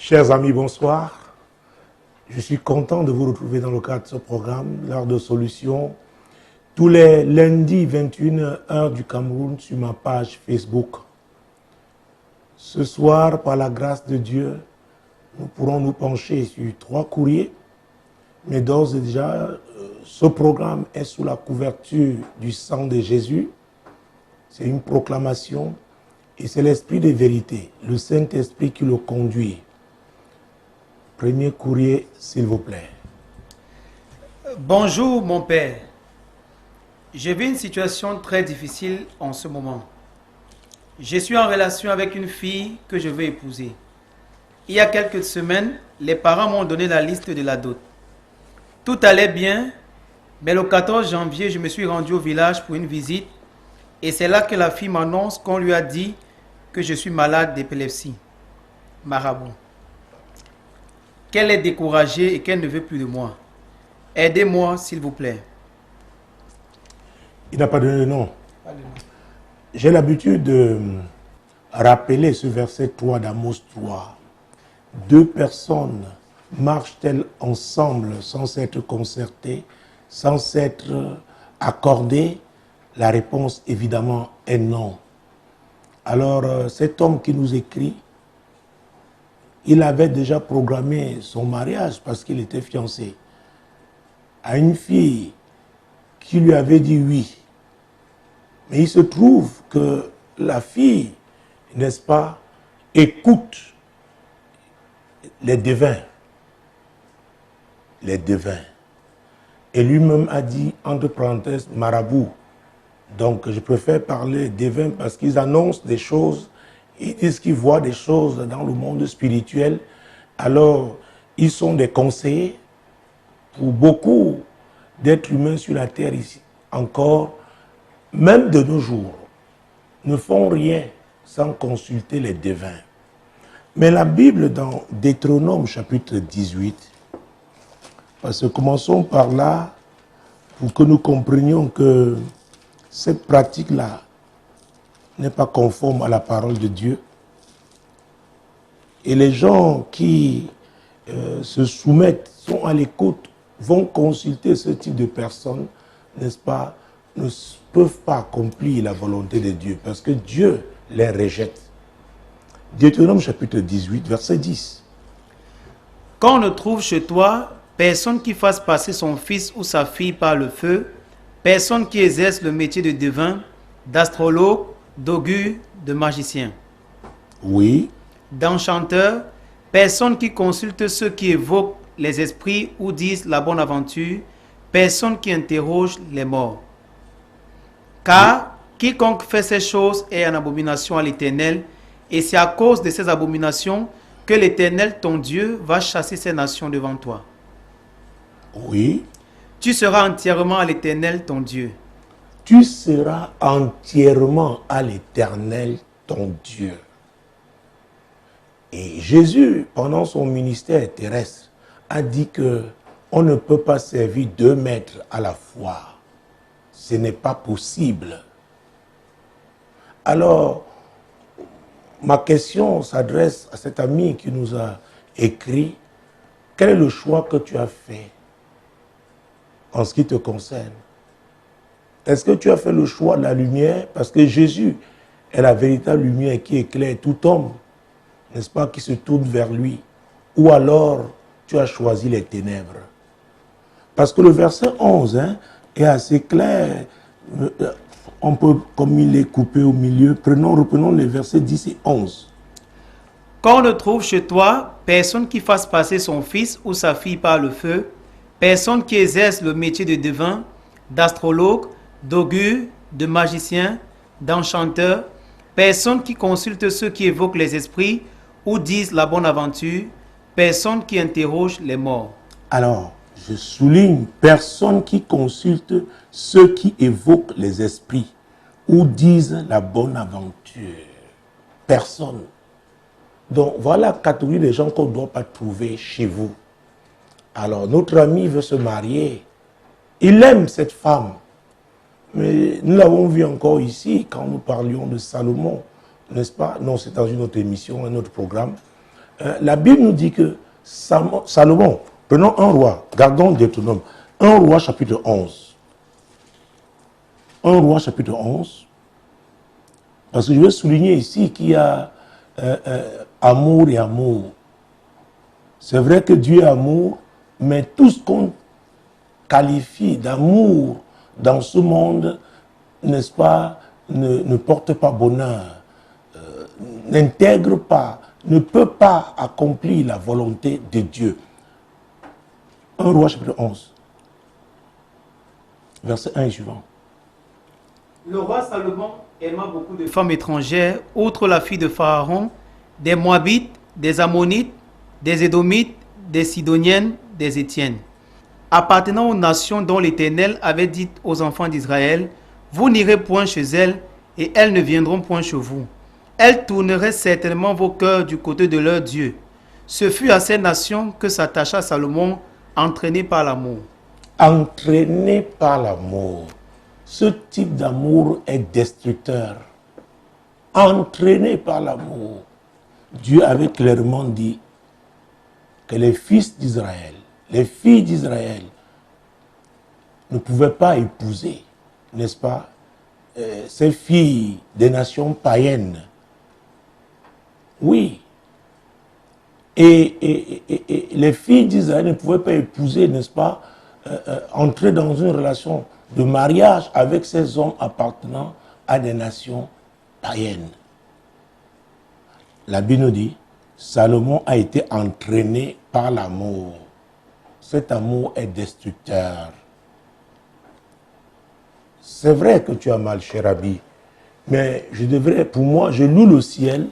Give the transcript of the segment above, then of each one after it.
Chers amis, bonsoir. Je suis content de vous retrouver dans le cadre de ce programme, l'heure de solution, tous les lundis 21h heure du Cameroun sur ma page Facebook. Ce soir, par la grâce de Dieu, nous pourrons nous pencher sur 3 courriers, mais d'ores et déjà, ce programme est sous la couverture du sang de Jésus. C'est une proclamation et c'est l'Esprit de vérité, le Saint-Esprit qui le conduit. Premier courrier, s'il vous plaît. Bonjour mon père. Je vis une situation très difficile en ce moment. Je suis en relation avec une fille que je veux épouser. Il y a quelques semaines, les parents m'ont donné la liste de la dot. Tout allait bien, mais le 14 janvier, je me suis rendu au village pour une visite et c'est là que la fille m'annonce qu'on lui a dit que je suis malade d'épilepsie. Marabout. Qu'elle est découragée et qu'elle ne veut plus de moi. Aidez-moi, s'il vous plaît. Il n'a pas donné de nom. J'ai l'habitude de rappeler ce verset 3 d'Amos 3. 2 personnes marchent-elles ensemble sans s'être concertées, sans s'être accordées? La réponse, évidemment, est non. Alors, cet homme qui nous écrit, il avait déjà programmé son mariage parce qu'il était fiancé à une fille qui lui avait dit oui. Mais il se trouve que la fille, n'est-ce pas, écoute les devins. Les devins. Et lui-même a dit, entre parenthèses, marabout. Donc je préfère parler devins parce qu'ils annoncent des choses. Ils disent qu'ils voient des choses dans le monde spirituel. Alors, ils sont des conseillers pour beaucoup d'êtres humains sur la terre ici. Encore, même de nos jours, ne font rien sans consulter les devins. Mais la Bible, dans Deutéronome chapitre 18, parce que commençons par là, pour que nous comprenions que cette pratique-là n'est pas conforme à la parole de Dieu. Et les gens qui se soumettent, sont à l'écoute, vont consulter ce type de personnes, n'est-ce pas, ne peuvent pas accomplir la volonté de Dieu, parce que Dieu les rejette. Deutéronome chapitre 18, verset 10. Quand on ne trouve chez toi personne qui fasse passer son fils ou sa fille par le feu, personne qui exerce le métier de devin, d'astrologue, d'augur, de magicien. Oui. D'enchanteur, personne qui consulte ceux qui évoquent les esprits ou disent la bonne aventure, personne qui interroge les morts. Car quiconque fait ces choses est en abomination à l'Éternel, et c'est à cause de ces abominations que l'Éternel, ton Dieu, va chasser ces nations devant toi. Oui. Tu seras entièrement à l'Éternel, ton Dieu. Tu seras entièrement à l'Éternel, ton Dieu. Et Jésus, pendant son ministère terrestre, a dit que on ne peut pas servir 2 maîtres à la fois. Ce n'est pas possible. Alors, ma question s'adresse à cet ami qui nous a écrit. Quel est le choix que tu as fait en ce qui te concerne? Est-ce que tu as fait le choix de la lumière? Parce que Jésus est la véritable lumière qui éclaire tout homme, n'est-ce pas, qui se tourne vers lui. Ou alors, tu as choisi les ténèbres. Parce que le verset 11 est assez clair. On peut, comme il est coupé au milieu, reprenons les versets 10 et 11. Quand on ne trouve chez toi personne qui fasse passer son fils ou sa fille par le feu, personne qui exerce le métier de devin, d'astrologue, d'augur, de magicien, d'enchanteur, personne qui consulte ceux qui évoquent les esprits ou disent la bonne aventure, personne qui interroge les morts. Alors, je souligne, personne qui consulte ceux qui évoquent les esprits ou disent la bonne aventure. Personne. Donc, voilà la catégorie des gens qu'on ne doit pas trouver chez vous. Alors, notre ami veut se marier. Il aime cette femme. Mais nous l'avons vu encore ici, quand nous parlions de Salomon, n'est-ce pas? Non, c'est dans une autre émission, un autre programme. la Bible nous dit que Salomon, prenons un roi, gardons Deutéronome, un roi chapitre 11. Un roi chapitre 11. Parce que je veux souligner ici qu'il y a amour et amour. C'est vrai que Dieu est amour, mais tout ce qu'on qualifie d'amour dans ce monde, n'est-ce pas, ne porte pas bonheur, n'intègre pas, ne peut pas accomplir la volonté de Dieu. 1 Roi chapitre 11, verset 1 et suivant. Le roi Salomon aima beaucoup de femmes étrangères, outre la fille de Pharaon, des Moabites, des Ammonites, des Édomites, des Sidoniennes, des Étiennes, appartenant aux nations dont l'Éternel avait dit aux enfants d'Israël, vous n'irez point chez elles, et elles ne viendront point chez vous. Elles tourneraient certainement vos cœurs du côté de leur Dieu. Ce fut à ces nations que s'attacha Salomon, entraîné par l'amour. Entraîné par l'amour. Ce type d'amour est destructeur. Entraîné par l'amour. Dieu avait clairement dit que les fils d'Israël, les filles d'Israël ne pouvaient pas épouser, n'est-ce pas, ces filles des nations païennes. Oui. Et les filles d'Israël ne pouvaient pas épouser, n'est-ce pas, entrer dans une relation de mariage avec ces hommes appartenant à des nations païennes. La Bible nous dit, Salomon a été entraîné par l'amour. Cet amour est destructeur. C'est vrai que tu as mal, cher Rabbi, mais pour moi, je loue le ciel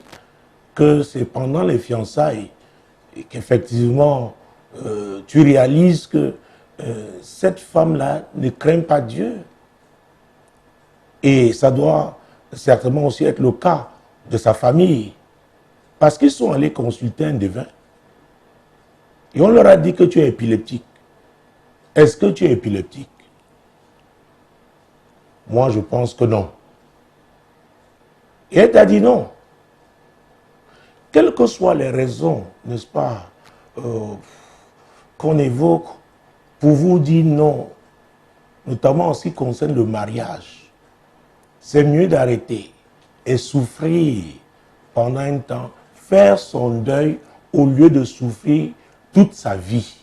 que c'est pendant les fiançailles et qu'effectivement, tu réalises que cette femme-là ne craint pas Dieu. Et ça doit certainement aussi être le cas de sa famille. Parce qu'ils sont allés consulter un devin. Et on leur a dit que tu es épileptique. Est-ce que tu es épileptique? Moi, je pense que non. Et elle t'a dit non. Quelles que soient les raisons, n'est-ce pas, qu'on évoque pour vous dire non, notamment en ce qui concerne le mariage, c'est mieux d'arrêter et souffrir pendant un temps, faire son deuil au lieu de souffrir toute sa vie.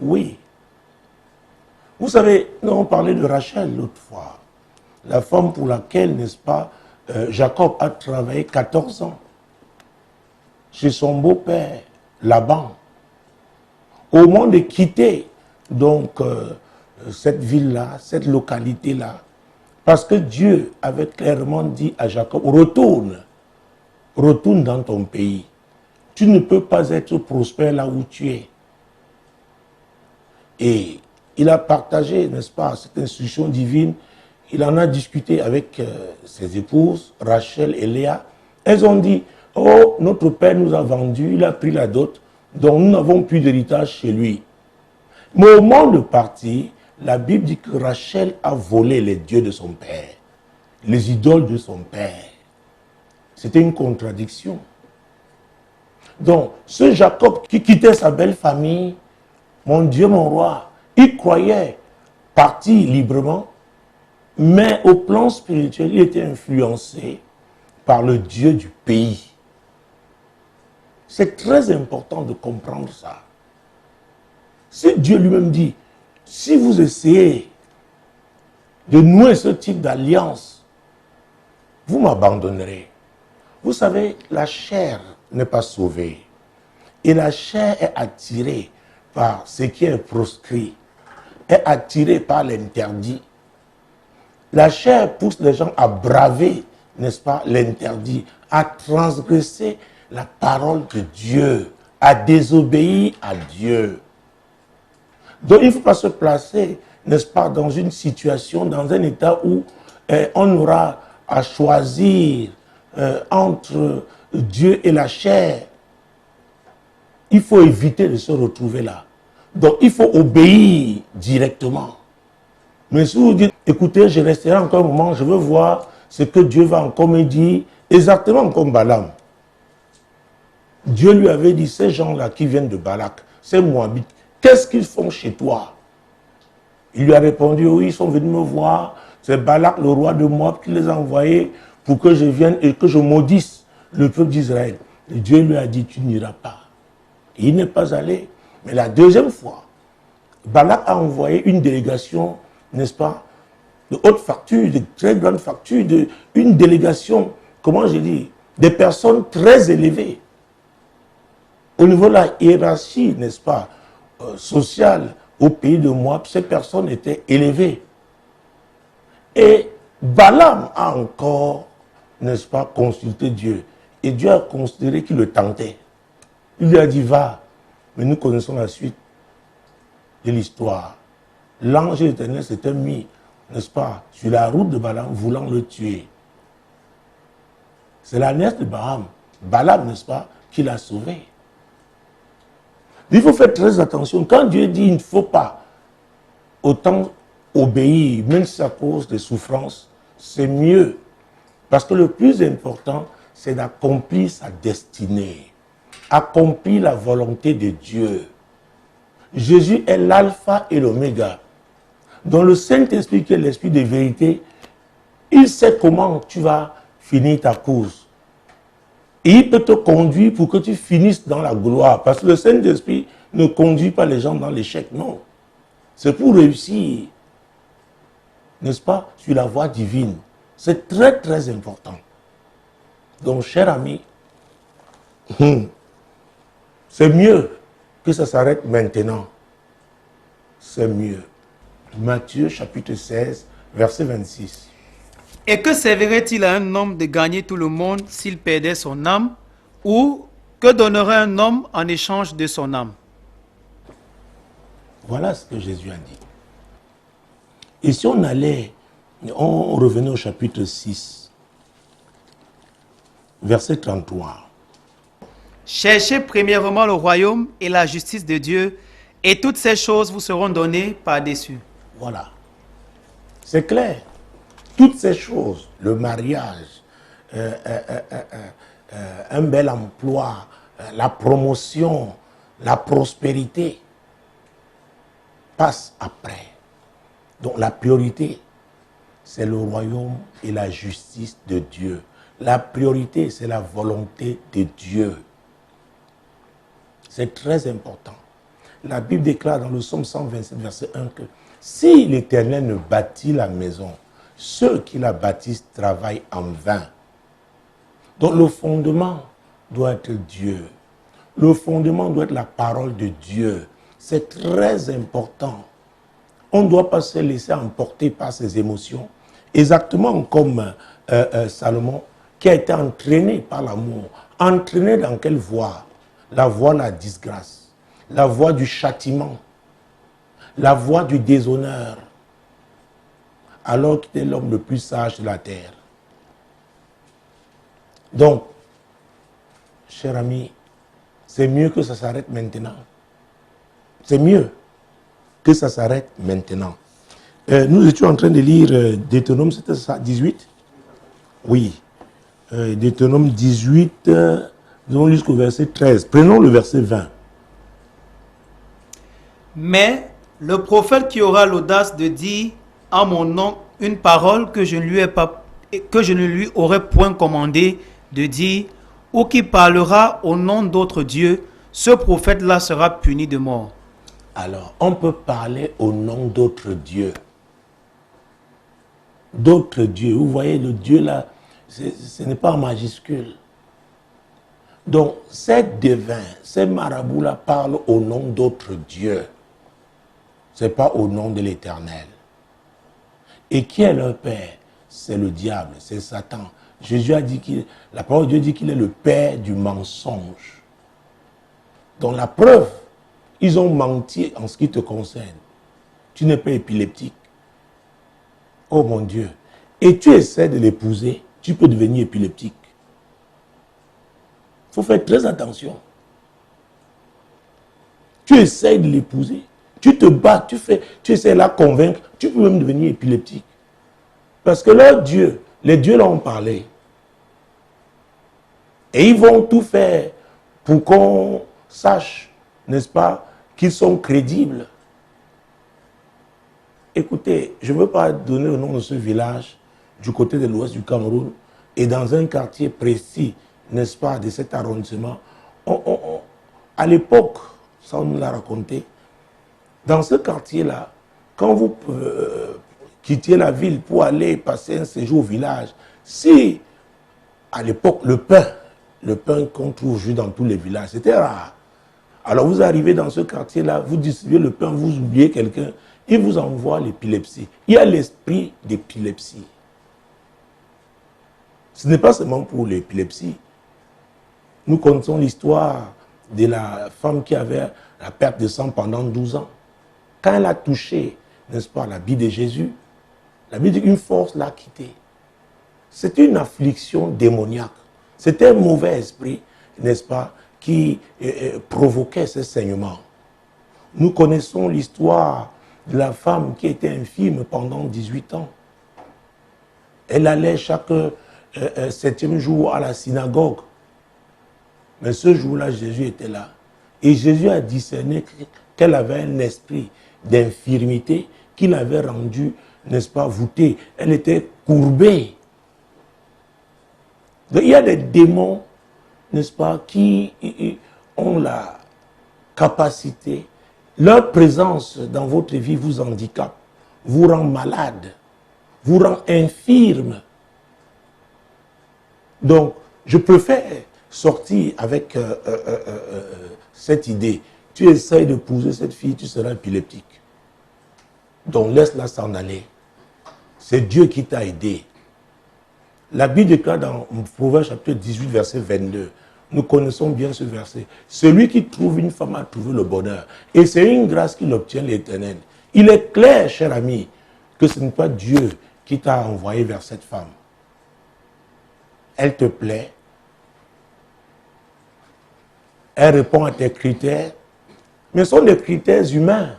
Oui. Vous savez, nous avons parlé de Rachel l'autre fois, la femme pour laquelle, n'est-ce pas, Jacob a travaillé 14 ans chez son beau-père, Laban. Au moment de quitter donc cette ville-là, cette localité-là, parce que Dieu avait clairement dit à Jacob, retourne dans ton pays. Tu ne peux pas être prospère là où tu es. Et il a partagé, n'est-ce pas, cette instruction divine. Il en a discuté avec ses épouses, Rachel et Léa. Elles ont dit, oh, notre père nous a vendus, il a pris la dot, donc nous n'avons plus d'héritage chez lui. Mais au moment de partir, la Bible dit que Rachel a volé les dieux de son père, les idoles de son père. C'était une contradiction. Donc, ce Jacob qui quittait sa belle famille, mon Dieu, mon roi, il croyait partir librement, mais au plan spirituel, il était influencé par le Dieu du pays. C'est très important de comprendre ça. Si Dieu lui-même dit, si vous essayez de nouer ce type d'alliance, vous m'abandonnerez. Vous savez, la chair n'est pas sauvée. Et la chair est attirée par ce qui est proscrit, est attirée par l'interdit. La chair pousse les gens à braver, n'est-ce pas, l'interdit, à transgresser la parole de Dieu, à désobéir à Dieu. Donc il ne faut pas se placer, n'est-ce pas, dans une situation, dans un état où on aura à choisir entre Dieu et la chair. Il faut éviter de se retrouver là. Donc il faut obéir directement. Mais si vous dites, écoutez, je resterai encore un moment, je veux voir ce que Dieu va encore me dire, exactement comme Balaam. Dieu lui avait dit, ces gens-là qui viennent de Balak, ces Moabites, qu'est-ce qu'ils font chez toi? Il lui a répondu, oui, ils sont venus me voir. C'est Balak, le roi de Moab, qui les a envoyés pour que je vienne et que je maudisse le peuple d'Israël. Et Dieu lui a dit, tu n'iras pas. Et il n'est pas allé. Mais la deuxième fois, Balak a envoyé une délégation, n'est-ce pas, de haute facture, de très grande facture, une délégation, comment je dis, des personnes très élevées. Au niveau de la hiérarchie, n'est-ce pas, sociale, au pays de Moab, ces personnes étaient élevées. Et Balaam a encore, n'est-ce pas, consulté Dieu. Et Dieu a considéré qu'il le tentait. Il lui a dit, va. Mais nous connaissons la suite de l'histoire. L'ange de l'Éternel s'était mis, n'est-ce pas, sur la route de Balaam, voulant le tuer. C'est la nièce de Balaam, n'est-ce pas, qui l'a sauvé. Il faut faire très attention. Quand Dieu dit il ne faut pas autant obéir, même si ça cause des souffrances, c'est mieux. Parce que le plus important, c'est d'accomplir sa destinée. Accomplir la volonté de Dieu. Jésus est l'alpha et l'oméga. Dans le Saint-Esprit, qui est l'esprit de vérité, il sait comment tu vas finir ta course. Et il peut te conduire pour que tu finisses dans la gloire. Parce que le Saint-Esprit ne conduit pas les gens dans l'échec, non. C'est pour réussir, n'est-ce pas, sur la voie divine. C'est très, très important. Donc, cher ami, c'est mieux que ça s'arrête maintenant. C'est mieux. Matthieu chapitre 16, verset 26. Et que servirait-il à un homme de gagner tout le monde s'il perdait son âme? Ou que donnerait un homme en échange de son âme? Voilà ce que Jésus a dit. Et si on allait, on revenait au chapitre 6, verset 33. Cherchez premièrement le royaume et la justice de Dieu, et toutes ces choses vous seront données par-dessus. Voilà. C'est clair. Toutes ces choses, le mariage, un bel emploi, la promotion, la prospérité, passent après. Donc la priorité, c'est le royaume et la justice de Dieu. La priorité, c'est la volonté de Dieu. C'est très important. La Bible déclare dans le psaume 127, verset 1 que si l'Éternel ne bâtit la maison, ceux qui la bâtissent travaillent en vain. Donc le fondement doit être Dieu. Le fondement doit être la parole de Dieu. C'est très important. On ne doit pas se laisser emporter par ses émotions. Exactement comme Salomon, qui a été entraîné par l'amour. Entraîné dans quelle voie? La voie de la disgrâce, la voie du châtiment, la voie du déshonneur, alors qu'il est l'homme le plus sage de la terre. Donc, cher ami, c'est mieux que ça s'arrête maintenant. C'est mieux que ça s'arrête maintenant. Nous étions en train de lire Deutéronome, c'était ça, 18? Oui. Deutéronome 18, nous jusqu'au verset 13. Prenons le verset 20. Mais le prophète qui aura l'audace de dire en mon nom une parole que je ne lui aurais point commandé de dire, ou qui parlera au nom d'autres dieux, ce prophète-là sera puni de mort. Alors, on peut parler au nom d'autres dieux. D'autres dieux. Vous voyez, le Dieu là, ce n'est pas en majuscule. Donc, ces devins, ces marabouts-là parlent au nom d'autres dieux. Ce n'est pas au nom de l'Éternel. Et qui est leur père? C'est le diable, c'est Satan. Jésus a dit la parole de Dieu dit qu'il est le père du mensonge. Donc la preuve, ils ont menti en ce qui te concerne. Tu n'es pas épileptique. Oh mon Dieu. Et tu essaies de l'épouser, tu peux devenir épileptique. Il faut faire très attention. Tu essaies de l'épouser, tu te bats, tu essaies de la convaincre, tu peux même devenir épileptique. Parce que leur Dieu, les dieux leur ont parlé. Et ils vont tout faire pour qu'on sache, n'est-ce pas, qu'ils sont crédibles. Écoutez, je ne veux pas donner le nom de ce village du côté de l'ouest du Cameroun et dans un quartier précis, n'est-ce pas, de cet arrondissement. À l'époque, ça on nous l'a raconté, dans ce quartier-là, quand vous quittiez la ville pour aller passer un séjour au village, si à l'époque le pain qu'on trouve juste dans tous les villages, c'était rare. Alors vous arrivez dans ce quartier-là, vous distribuez le pain, vous oubliez quelqu'un, il vous envoie l'épilepsie. Il y a l'esprit d'épilepsie. Ce n'est pas seulement pour l'épilepsie. Nous connaissons l'histoire de la femme qui avait la perte de sang pendant 12 ans. Quand elle a touché, n'est-ce pas, la vie de Jésus, la vie d'une force l'a quittée. C'était une affliction démoniaque. C'était un mauvais esprit, n'est-ce pas, qui provoquait ce saignement. Nous connaissons l'histoire de la femme qui était infirme pendant 18 ans. Elle allait chaque 7e jour à la synagogue. Mais ce jour-là, Jésus était là. Et Jésus a discerné qu'elle avait un esprit d'infirmité qui l'avait rendue, n'est-ce pas, voûtée. Elle était courbée. Donc, il y a des démons, n'est-ce pas, qui ont la capacité, leur présence dans votre vie vous handicape, vous rend malade, vous rend infirme. Donc, je préfère sortir avec cette idée. Tu essayes d'épouser cette fille, tu seras épileptique. Donc, laisse-la s'en aller. C'est Dieu qui t'a aidé. La Bible déclare dans Proverbe chapitre 18, verset 22. Nous connaissons bien ce verset. Celui qui trouve une femme a trouvé le bonheur. Et c'est une grâce qu'il obtient l'Éternel. Il est clair, cher ami, que ce n'est pas Dieu qui t'a envoyé vers cette femme. Elle te plaît. Elle répond à tes critères. Mais ce sont des critères humains.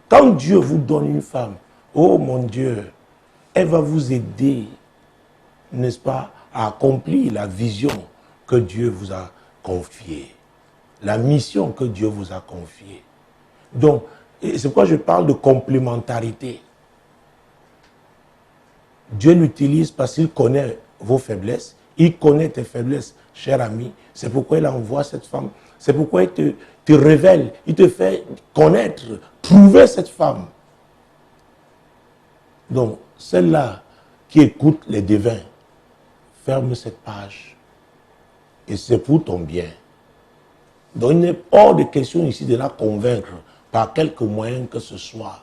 Quand Dieu vous donne une femme, oh mon Dieu, elle va vous aider, n'est-ce pas, à accomplir la vision que Dieu vous a confiée, la mission que Dieu vous a confiée. Donc, c'est pourquoi je parle de complémentarité. Dieu l'utilise parce qu'il connaît vos faiblesses, il connaît tes faiblesses, cher ami. C'est pourquoi il envoie cette femme. C'est pourquoi il te révèle, il te fait connaître, trouver cette femme. Donc, celle-là qui écoute les devins, ferme cette page. Et c'est pour ton bien. Donc, il n'est hors de question ici de la convaincre par quelque moyen que ce soit.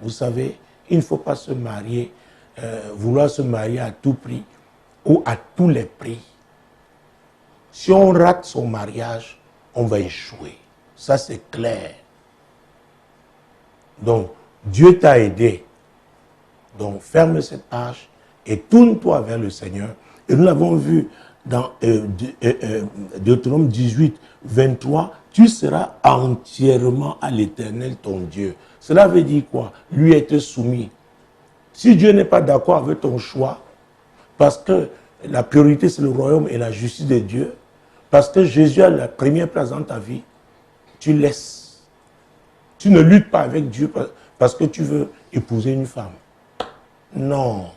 Vous savez, il ne faut pas se marier, vouloir se marier à tout prix ou à tous les prix. Si on rate son mariage, on va échouer. Ça, c'est clair. Donc, Dieu t'a aidé. Donc, ferme cette page et tourne-toi vers le Seigneur. Et nous l'avons vu dans Deutéronome 18, 23, tu seras entièrement à l'Éternel, ton Dieu. Cela veut dire quoi? Lui être soumis. Si Dieu n'est pas d'accord avec ton choix, parce que la priorité c'est le royaume et la justice de Dieu, parce que Jésus a la première place dans ta vie, tu laisses. Tu ne luttes pas avec Dieu parce que tu veux épouser une femme. Non.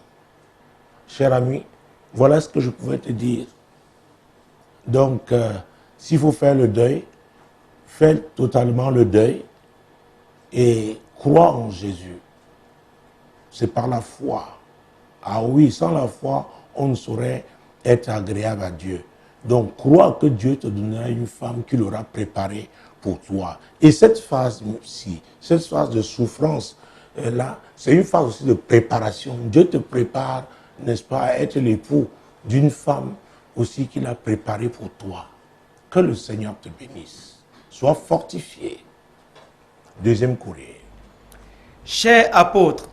Cher ami, voilà ce que je pouvais te dire. Donc, s'il faut faire le deuil, fais totalement le deuil et crois en Jésus. C'est par la foi. Ah oui, sans la foi, on ne saurait être agréable à Dieu. Donc, crois que Dieu te donnera une femme qu'il aura préparée pour toi. Et cette phase-ci, cette phase de souffrance, là, c'est une phase aussi de préparation. Dieu te prépare, n'est-ce pas, à être l'époux d'une femme aussi qu'il a préparée pour toi. Que le Seigneur te bénisse. Sois fortifié. Deuxième courrier. Cher apôtre,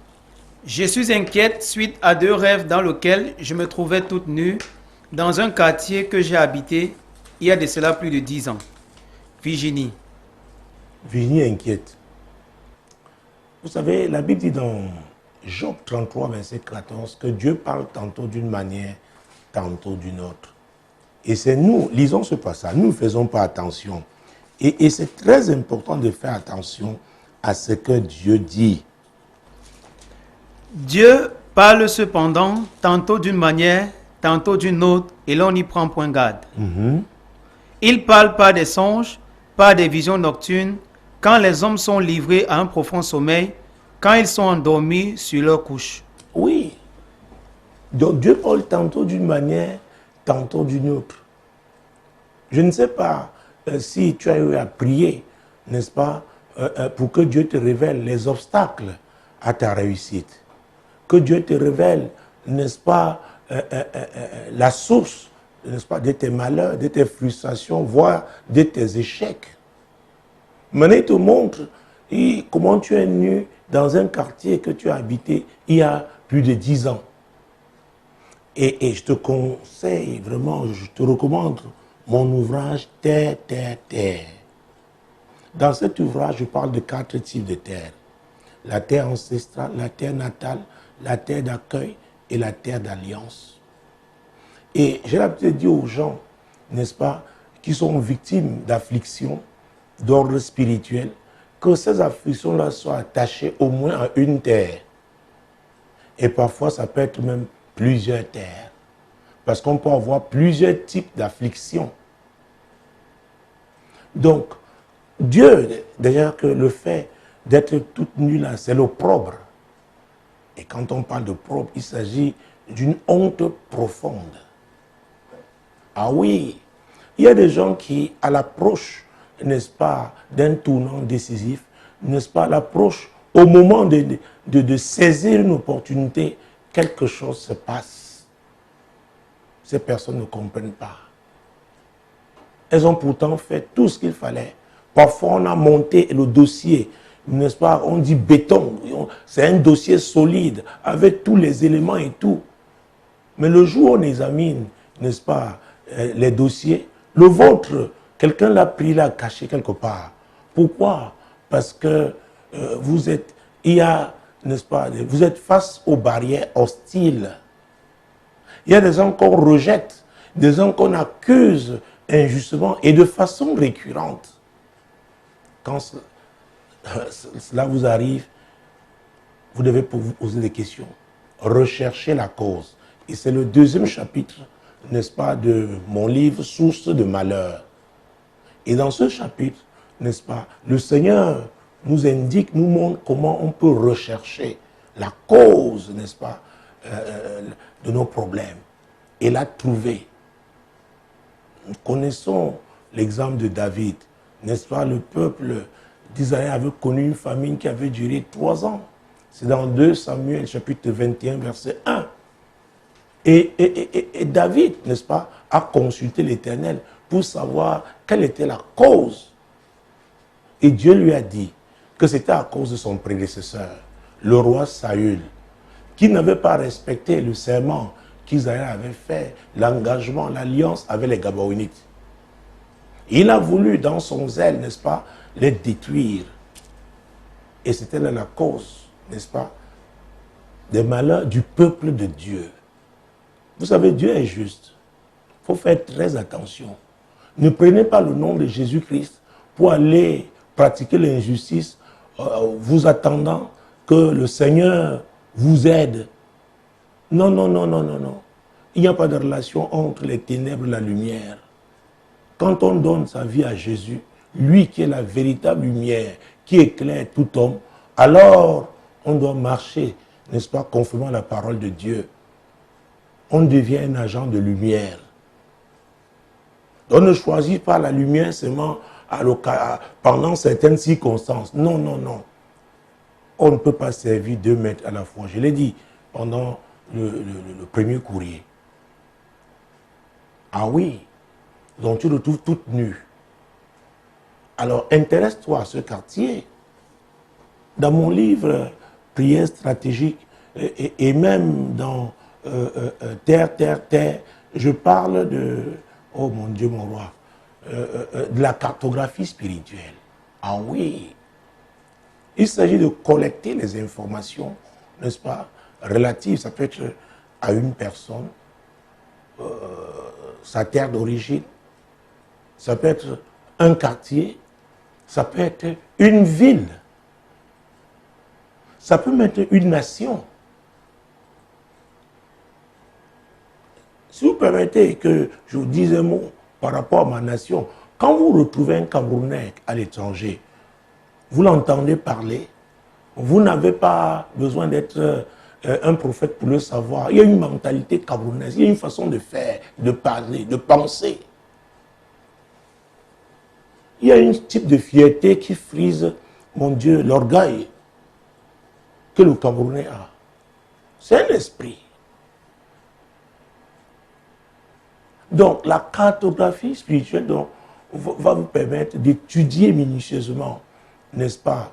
je suis inquiète suite à 2 rêves dans lesquels je me trouvais toute nue dans un quartier que j'ai habité il y a de cela plus de 10 ans. Virginie. Virginie inquiète. Vous savez, la Bible dit dans Job 33, verset 14, que Dieu parle tantôt d'une manière, tantôt d'une autre. Et c'est nous, lisons ce passage, nous ne faisons pas attention. Et c'est très important de faire attention à ce que Dieu dit. Dieu parle cependant tantôt d'une manière, tantôt d'une autre, et l'on n'y prend point garde. Il parle par des songes, par des visions nocturnes, quand les hommes sont livrés à un profond sommeil, quand ils sont endormis sur leur couche. Oui. Donc Dieu parle tantôt d'une manière, tantôt d'une autre. Je ne sais pas si tu as eu à prier, n'est-ce pas, pour que Dieu te révèle les obstacles à ta réussite. Que Dieu te révèle, n'est-ce pas, la source, n'est-ce pas, de tes malheurs, de tes frustrations, voire de tes échecs. Maintenant, il te montre comment tu es venu dans un quartier que tu as habité il y a plus de 10 ans. Et je te conseille, vraiment, je te recommande mon ouvrage Terre, Terre, Terre. Dans cet ouvrage, je parle de 4 types de terres. La terre ancestrale, la terre natale, la terre d'accueil et la terre d'alliance. Et j'ai l'habitude de dire aux gens, n'est-ce pas, qui sont victimes d'afflictions d'ordre spirituel, que ces afflictions-là soient attachées au moins à une terre. Et parfois, ça peut être même plusieurs terres. Parce qu'on peut avoir plusieurs types d'afflictions. Donc, Dieu, d'ailleurs, que le fait d'être toute nue là, c'est l'opprobre. Et quand on parle d'opprobre, il s'agit d'une honte profonde. Ah oui, il y a des gens qui, à l'approche, n'est-ce pas, d'un tournant décisif, n'est-ce pas, à l'approche, au moment de saisir une opportunité, quelque chose se passe. Ces personnes ne comprennent pas. Elles ont pourtant fait tout ce qu'il fallait. Parfois, on a monté le dossier, n'est-ce pas, on dit béton. C'est un dossier solide, avec tous les éléments et tout. Mais le jour où on examine, n'est-ce pas, les dossiers, le vôtre, quelqu'un l'a pris, l'a caché quelque part. Pourquoi? Parce que vous êtes, n'est-ce pas, vous êtes face aux barrières hostiles. Il y a des gens qu'on rejette, des gens qu'on accuse injustement et de façon récurrente. Quand cela vous arrive, vous devez vous poser des questions. Rechercher la cause. Et c'est le 2e chapitre, n'est-ce pas, de mon livre « Source de malheur ». Et dans ce chapitre, n'est-ce pas, le Seigneur nous indique, nous montre comment on peut rechercher la cause, n'est-ce pas, de nos problèmes et la trouver. Nous connaissons l'exemple de David, n'est-ce pas, le peuple d'Israël avait connu une famine qui avait duré 3 ans. C'est dans 2 Samuel, chapitre 21, verset 1. Et David, n'est-ce pas, a consulté l'Éternel pour savoir quelle était la cause. Et Dieu lui a dit que c'était à cause de son prédécesseur, le roi Saül, qui n'avait pas respecté le serment qu'Israël avait fait, l'engagement, l'alliance avec les Gabaonites. Il a voulu, dans son zèle, n'est-ce pas, les détruire. Et c'était là la cause, n'est-ce pas, des malheurs du peuple de Dieu. Vous savez, Dieu est juste. Il faut faire très attention. Ne prenez pas le nom de Jésus-Christ pour aller pratiquer l'injustice, vous attendant que le Seigneur vous aide. Non, non, non, non, non, non. Il n'y a pas de relation entre les ténèbres et la lumière. Quand on donne sa vie à Jésus, lui qui est la véritable lumière, qui éclaire tout homme, alors on doit marcher, n'est-ce pas, conformément à la parole de Dieu. On devient un agent de lumière. On ne choisit pas la lumière seulement pendant certaines circonstances. Non, non, non. On ne peut pas servir 2 maîtres à la fois. Je l'ai dit pendant le premier courrier. Ah oui, donc tu le trouves toute nue. Alors intéresse-toi à ce quartier. Dans mon livre Prière stratégique et même dans Terre, Terre, Terre, je parle de, oh mon Dieu, mon roi, de la cartographie spirituelle. Ah oui, il s'agit de collecter les informations, n'est-ce pas, relatives, ça peut être à une personne, sa terre d'origine, ça peut être un quartier, ça peut être une ville, ça peut être une nation. Si vous permettez que je vous dise un mot par rapport à ma nation, quand vous retrouvez un Camerounais à l'étranger, vous l'entendez parler, vous n'avez pas besoin d'être un prophète pour le savoir. Il y a une mentalité camerounaise, il y a une façon de faire, de parler, de penser. Il y a un type de fierté qui frise, mon Dieu, l'orgueil que le Camerounais a. C'est un esprit. Donc, la cartographie spirituelle va vous permettre d'étudier minutieusement, n'est-ce pas,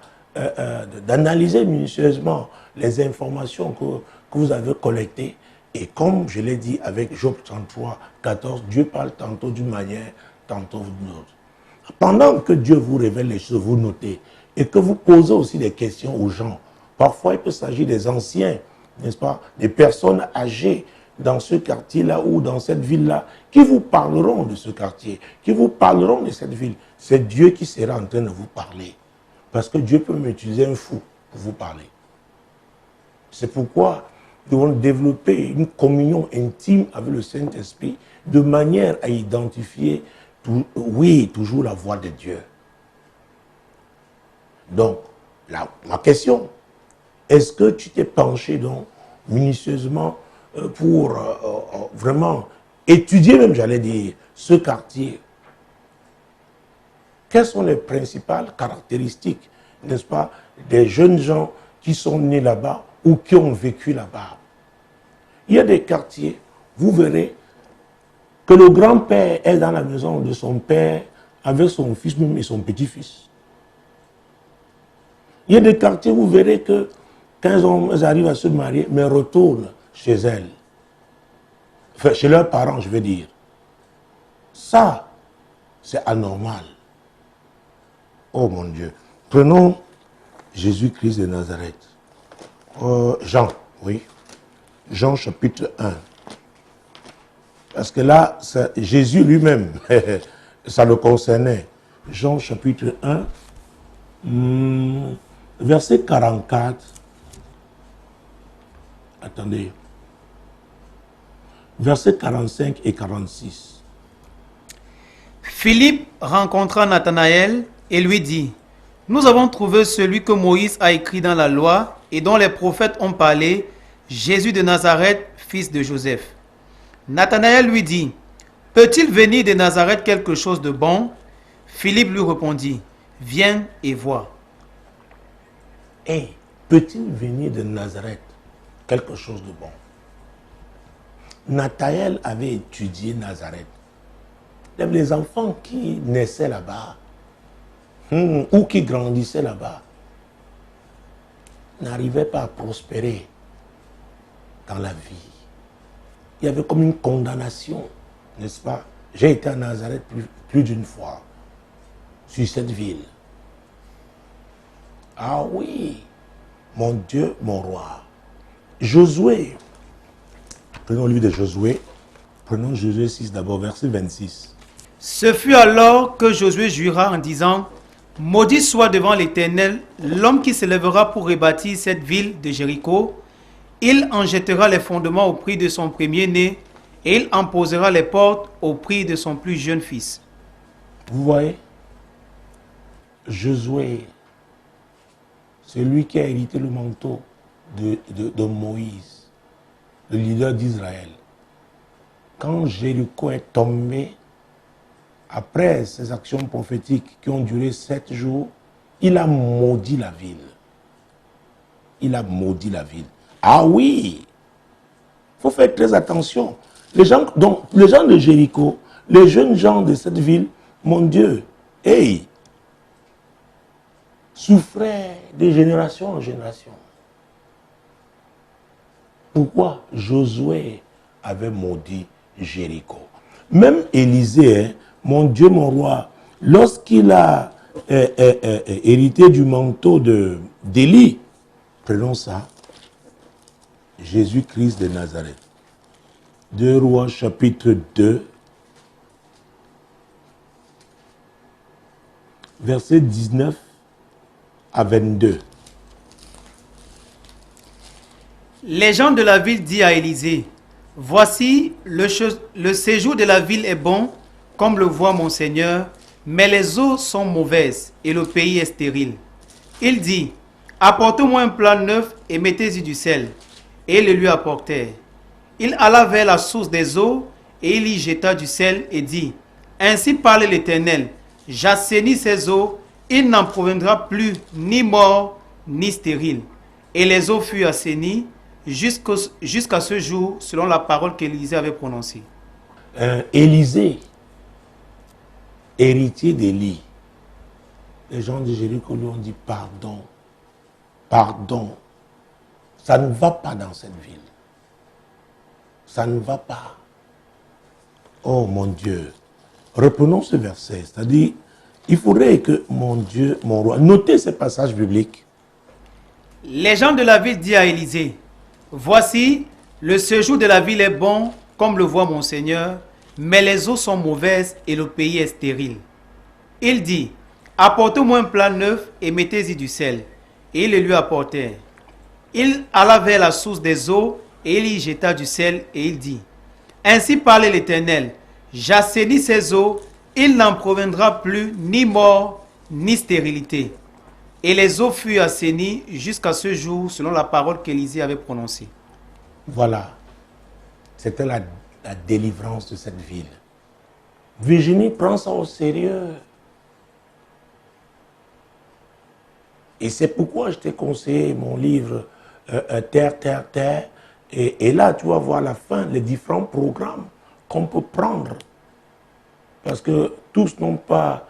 d'analyser minutieusement les informations que vous avez collectées. Et comme je l'ai dit avec Job 33, 14, Dieu parle tantôt d'une manière, tantôt d'une autre. Pendant que Dieu vous révèle les choses, vous notez, et que vous posez aussi des questions aux gens. Parfois, il peut s'agir des anciens, n'est-ce pas, des personnes âgées dans ce quartier-là ou dans cette ville-là, qui vous parleront de ce quartier, qui vous parleront de cette ville. C'est Dieu qui sera en train de vous parler. Parce que Dieu peut m'utiliser un fou pour vous parler. C'est pourquoi nous devons développer une communion intime avec le Saint-Esprit de manière à identifier, toujours la voix de Dieu. Donc, ma question, est-ce que tu t'es penché donc minutieusement pour vraiment étudier même, j'allais dire, ce quartier? Quelles sont les principales caractéristiques, n'est-ce pas, des jeunes gens qui sont nés là-bas ou qui ont vécu là-bas? Il y a des quartiers, vous verrez, que le grand-père est dans la maison de son père avec son fils même et son petit-fils. Il y a des quartiers, vous verrez que quand ils arrivent à se marier, mais retournent chez elles. Enfin, chez leurs parents, je veux dire. Ça, c'est anormal. Oh mon Dieu. Prenons Jésus-Christ de Nazareth. Jean, oui. Jean chapitre 1. Parce que là, Jésus lui-même, ça le concernait. Jean chapitre 1, verset 44. Attendez. Versets 45 et 46. Philippe rencontra Nathanaël et lui dit, « Nous avons trouvé celui que Moïse a écrit dans la loi et dont les prophètes ont parlé, Jésus de Nazareth, fils de Joseph. » Nathanaël lui dit, « Peut-il venir de Nazareth quelque chose de bon ?» Philippe lui répondit, « Viens et vois. » Et peut-il venir de Nazareth quelque chose de bon? Nathanaël avait étudié Nazareth. Les enfants qui naissaient là-bas, ou qui grandissaient là-bas, n'arrivaient pas à prospérer dans la vie. Il y avait comme une condamnation, n'est-ce pas? J'ai été à Nazareth plus d'une fois, sur cette ville. Ah oui, mon Dieu, mon roi. Josué, prenons le livre de Josué, prenons Josué 6 d'abord, verset 26. Ce fut alors que Josué jura en disant, « Maudit soit devant l'Éternel l'homme qui s'élèvera pour rebâtir cette ville de Jéricho. Il en jettera les fondements au prix de son premier-né et il en posera les portes au prix de son plus jeune fils. » Vous voyez, Josué, c'est lui qui a hérité le manteau de Moïse, le leader d'Israël. Quand Jéricho est tombé, après ces actions prophétiques qui ont duré 7 jours, il a maudit la ville. Il a maudit la ville. Ah oui, il faut faire très attention. Les gens de Jéricho, les jeunes gens de cette ville, mon Dieu, hey, souffraient de génération en génération. Pourquoi Josué avait maudit Jéricho? Même Élisée, hein, mon Dieu, mon roi, lorsqu'il a hérité du manteau d'Élie, prenons ça, Jésus-Christ de Nazareth. 2 Rois chapitre 2, versets 19 à 22. Les gens de la ville dirent à Élisée, voici, le séjour de la ville est bon, comme le voit mon Seigneur, mais les eaux sont mauvaises et le pays est stérile. Il dit, apportez-moi un plat neuf et mettez-y du sel. Et ils le lui apportèrent. Il alla vers la source des eaux et il y jeta du sel et dit, ainsi parle l'Éternel, j'assainis ces eaux, il n'en proviendra plus ni mort ni stérile. Et les eaux furent assainies jusqu'à ce jour, selon la parole qu'Élisée avait prononcée. Élisée, héritier d'Élie, les gens de Jéricho lui ont dit pardon, pardon, ça ne va pas dans cette ville. Ça ne va pas. Oh mon Dieu. Reprenons ce verset, c'est-à-dire, il faudrait que mon Dieu, mon roi, notez ces passages bibliques. Les gens de la ville dirent à Élisée, voici, le séjour de la ville est bon, comme le voit mon Seigneur, mais les eaux sont mauvaises et le pays est stérile. Il dit, apportez-moi un plat neuf et mettez-y du sel. Et ils le lui apportèrent. Il alla vers la source des eaux et il y jeta du sel et il dit, ainsi parle l'Éternel, j'assainis ces eaux, il n'en proviendra plus ni mort ni stérilité. Et les eaux furent assainies jusqu'à ce jour, selon la parole qu'Élisée avait prononcée. Voilà. C'était la délivrance de cette ville. Virginie prend ça au sérieux. Et c'est pourquoi je t'ai conseillé mon livre Terre, Terre, Terre. Et là, tu vas voir à la fin les différents programmes qu'on peut prendre. Parce que tous n'ont pas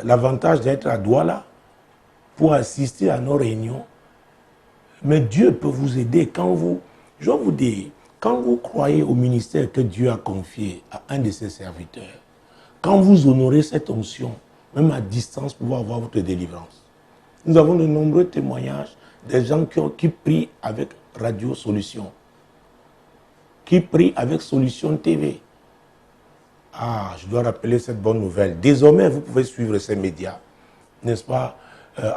l'avantage d'être à Douala pour assister à nos réunions. Mais Dieu peut vous aider quand vous, je vais vous dire, quand vous croyez au ministère que Dieu a confié à un de ses serviteurs, quand vous honorez cette onction, même à distance, pour avoir votre délivrance. Nous avons de nombreux témoignages des gens qui prient avec Radio Solution, qui prient avec Solution TV. Ah, je dois rappeler cette bonne nouvelle. Désormais, vous pouvez suivre ces médias, n'est-ce pas,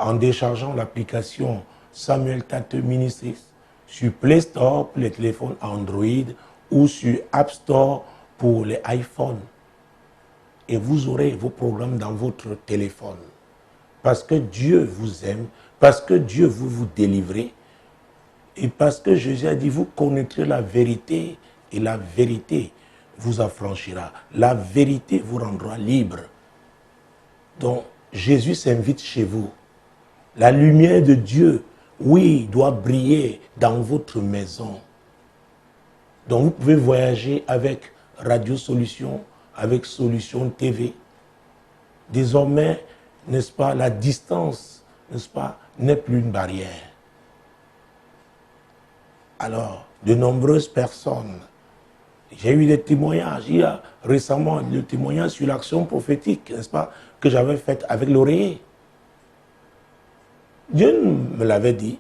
en déchargeant l'application Samuel Tate Ministries sur Play Store pour les téléphones Android ou sur App Store pour les iPhones. Et vous aurez vos programmes dans votre téléphone. Parce que Dieu vous aime, parce que Dieu veut vous délivrer, et parce que Jésus a dit, vous connaîtrez la vérité, et la vérité vous affranchira. La vérité vous rendra libre. Donc, Jésus s'invite chez vous. La lumière de Dieu, oui, doit briller dans votre maison. Donc, vous pouvez voyager avec Radio Solution, avec Solution TV. Désormais, n'est-ce pas, la distance, n'est-ce pas, n'est plus une barrière. Alors, de nombreuses personnes, j'ai eu des témoignages, il y a récemment le témoignage sur l'action prophétique, n'est-ce pas, que j'avais faite avec l'oreiller. Dieu me l'avait dit,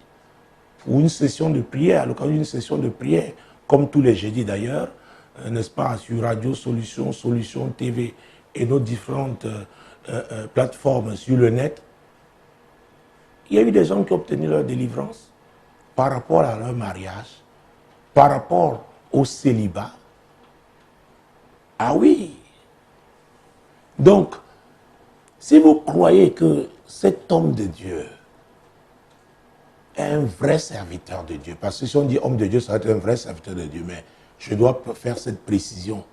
pour une session de prière, à l'occasion d'une session de prière, comme tous les jeudis d'ailleurs, n'est-ce pas, sur Radio Solution, Solution TV et nos différentes plateformes sur le net, il y a eu des gens qui ont obtenu leur délivrance par rapport à leur mariage, par rapport au célibat. Ah oui. Donc, si vous croyez que cet homme de Dieu est un vrai serviteur de Dieu, parce que si on dit homme de Dieu, ça va être un vrai serviteur de Dieu, mais je dois faire cette précision.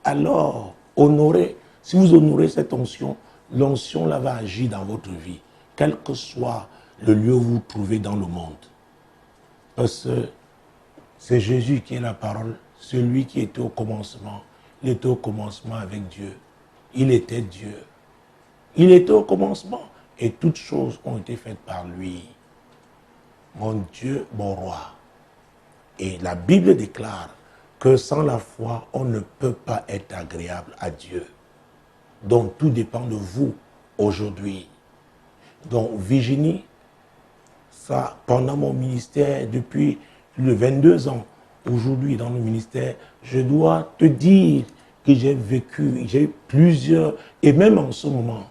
Alors, honorez, si vous honorez cette onction, l'onction là va agir dans votre vie, quel que soit le lieu où vous vous trouvez dans le monde. Parce que c'est Jésus qui est la parole, celui qui était au commencement. Il était au commencement avec Dieu. Il était Dieu. Il était au commencement. Et toutes choses ont été faites par lui. Mon Dieu, mon roi. Et la Bible déclare que sans la foi, on ne peut pas être agréable à Dieu. Donc tout dépend de vous aujourd'hui. Donc Virginie, ça, pendant mon ministère, depuis le 22 ans, aujourd'hui dans le ministère, je dois te dire que j'ai vécu, j'ai eu plusieurs, et même en ce moment,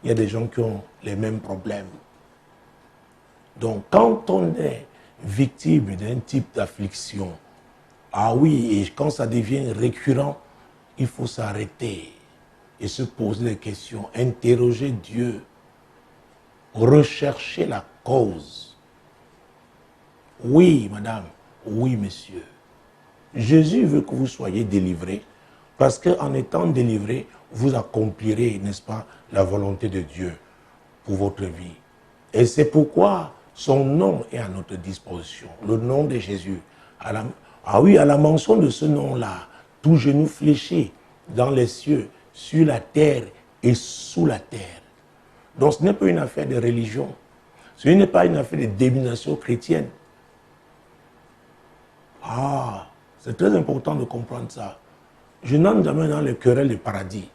il y a des gens qui ont les mêmes problèmes. Donc, quand on est victime d'un type d'affliction, ah oui, et quand ça devient récurrent, il faut s'arrêter et se poser des questions, interroger Dieu, rechercher la cause. Oui, madame, oui, monsieur. Jésus veut que vous soyez délivrés, parce qu'en étant délivrés, vous accomplirez, n'est-ce pas, la volonté de Dieu pour votre vie. Et c'est pourquoi son nom est à notre disposition, le nom de Jésus. Ah oui, à la mention de ce nom-là, tout genou fléchi dans les cieux, sur la terre et sous la terre. Donc ce n'est pas une affaire de religion, ce n'est pas une affaire de domination chrétienne. Ah, c'est très important de comprendre ça. Je n'entre jamais dans les querelles du paradis.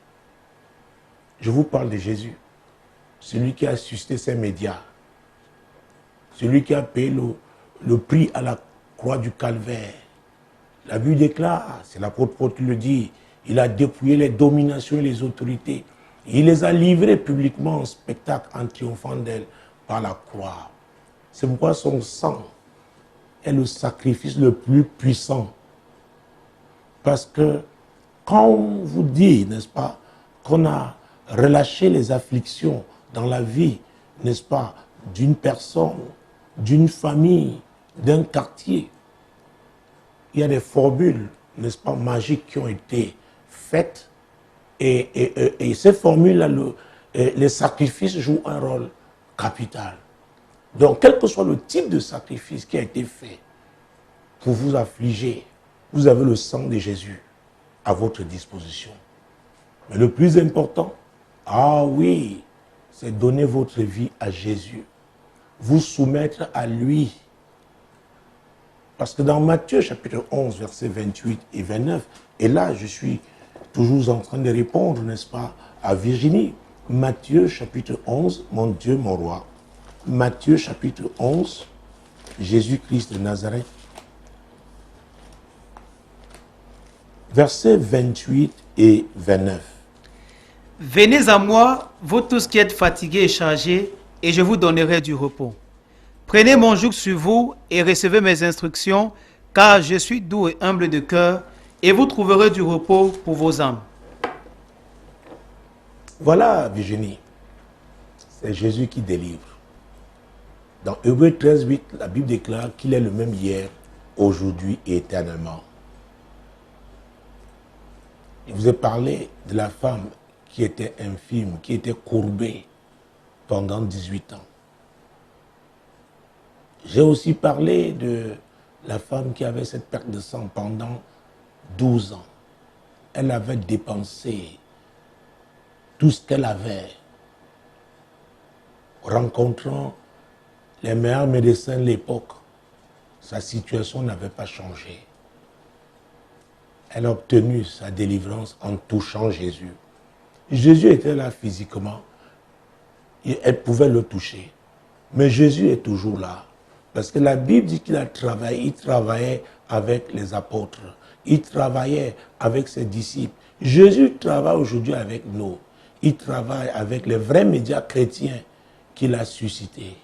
Je vous parle de Jésus, celui qui a suscité ces médias, celui qui a payé le prix à la croix du calvaire. La Bible déclare, c'est l'apôtre Paul qui le dit, il a dépouillé les dominations et les autorités. Il les a livrées publiquement en spectacle en triomphant d'elles par la croix. C'est pourquoi son sang est le sacrifice le plus puissant. Parce que quand on vous dit, n'est-ce pas, qu'on a relâché les afflictions dans la vie, n'est-ce pas, d'une personne, d'une famille, d'un quartier, il y a des formules, n'est-ce pas, magiques qui ont été faites. Et ces formules-là, les sacrifices jouent un rôle capital. Donc, quel que soit le type de sacrifice qui a été fait pour vous affliger, vous avez le sang de Jésus à votre disposition. Mais le plus important, ah oui, c'est donner votre vie à Jésus. Vous soumettre à lui. Parce que dans Matthieu chapitre 11, versets 28 et 29, et là je suis toujours en train de répondre, n'est-ce pas, à Virginie. Matthieu chapitre 11, mon Dieu, mon roi. Matthieu chapitre 11, Jésus-Christ de Nazareth. Versets 28 et 29. Venez à moi, vous tous qui êtes fatigués et chargés, et je vous donnerai du repos. Prenez mon joug sur vous et recevez mes instructions, car je suis doux et humble de cœur, et vous trouverez du repos pour vos âmes. Voilà, Virginie, c'est Jésus qui délivre. Dans Hébreux 13, 8, la Bible déclare qu'il est le même hier, aujourd'hui et éternellement. Je vous ai parlé de la femme qui était infirme, qui était courbée pendant 18 ans. J'ai aussi parlé de la femme qui avait cette perte de sang pendant 12 ans. Elle avait dépensé tout ce qu'elle avait, rencontrant les meilleurs médecins de l'époque. Sa situation n'avait pas changé. Elle a obtenu sa délivrance en touchant Jésus. Jésus était là physiquement. Elle pouvait le toucher. Mais Jésus est toujours là. Parce que la Bible dit qu'il a travaillé. Il travaillait avec les apôtres. Il travaillait avec ses disciples. Jésus travaille aujourd'hui avec nous. Il travaille avec les vrais médias chrétiens qu'il a suscités.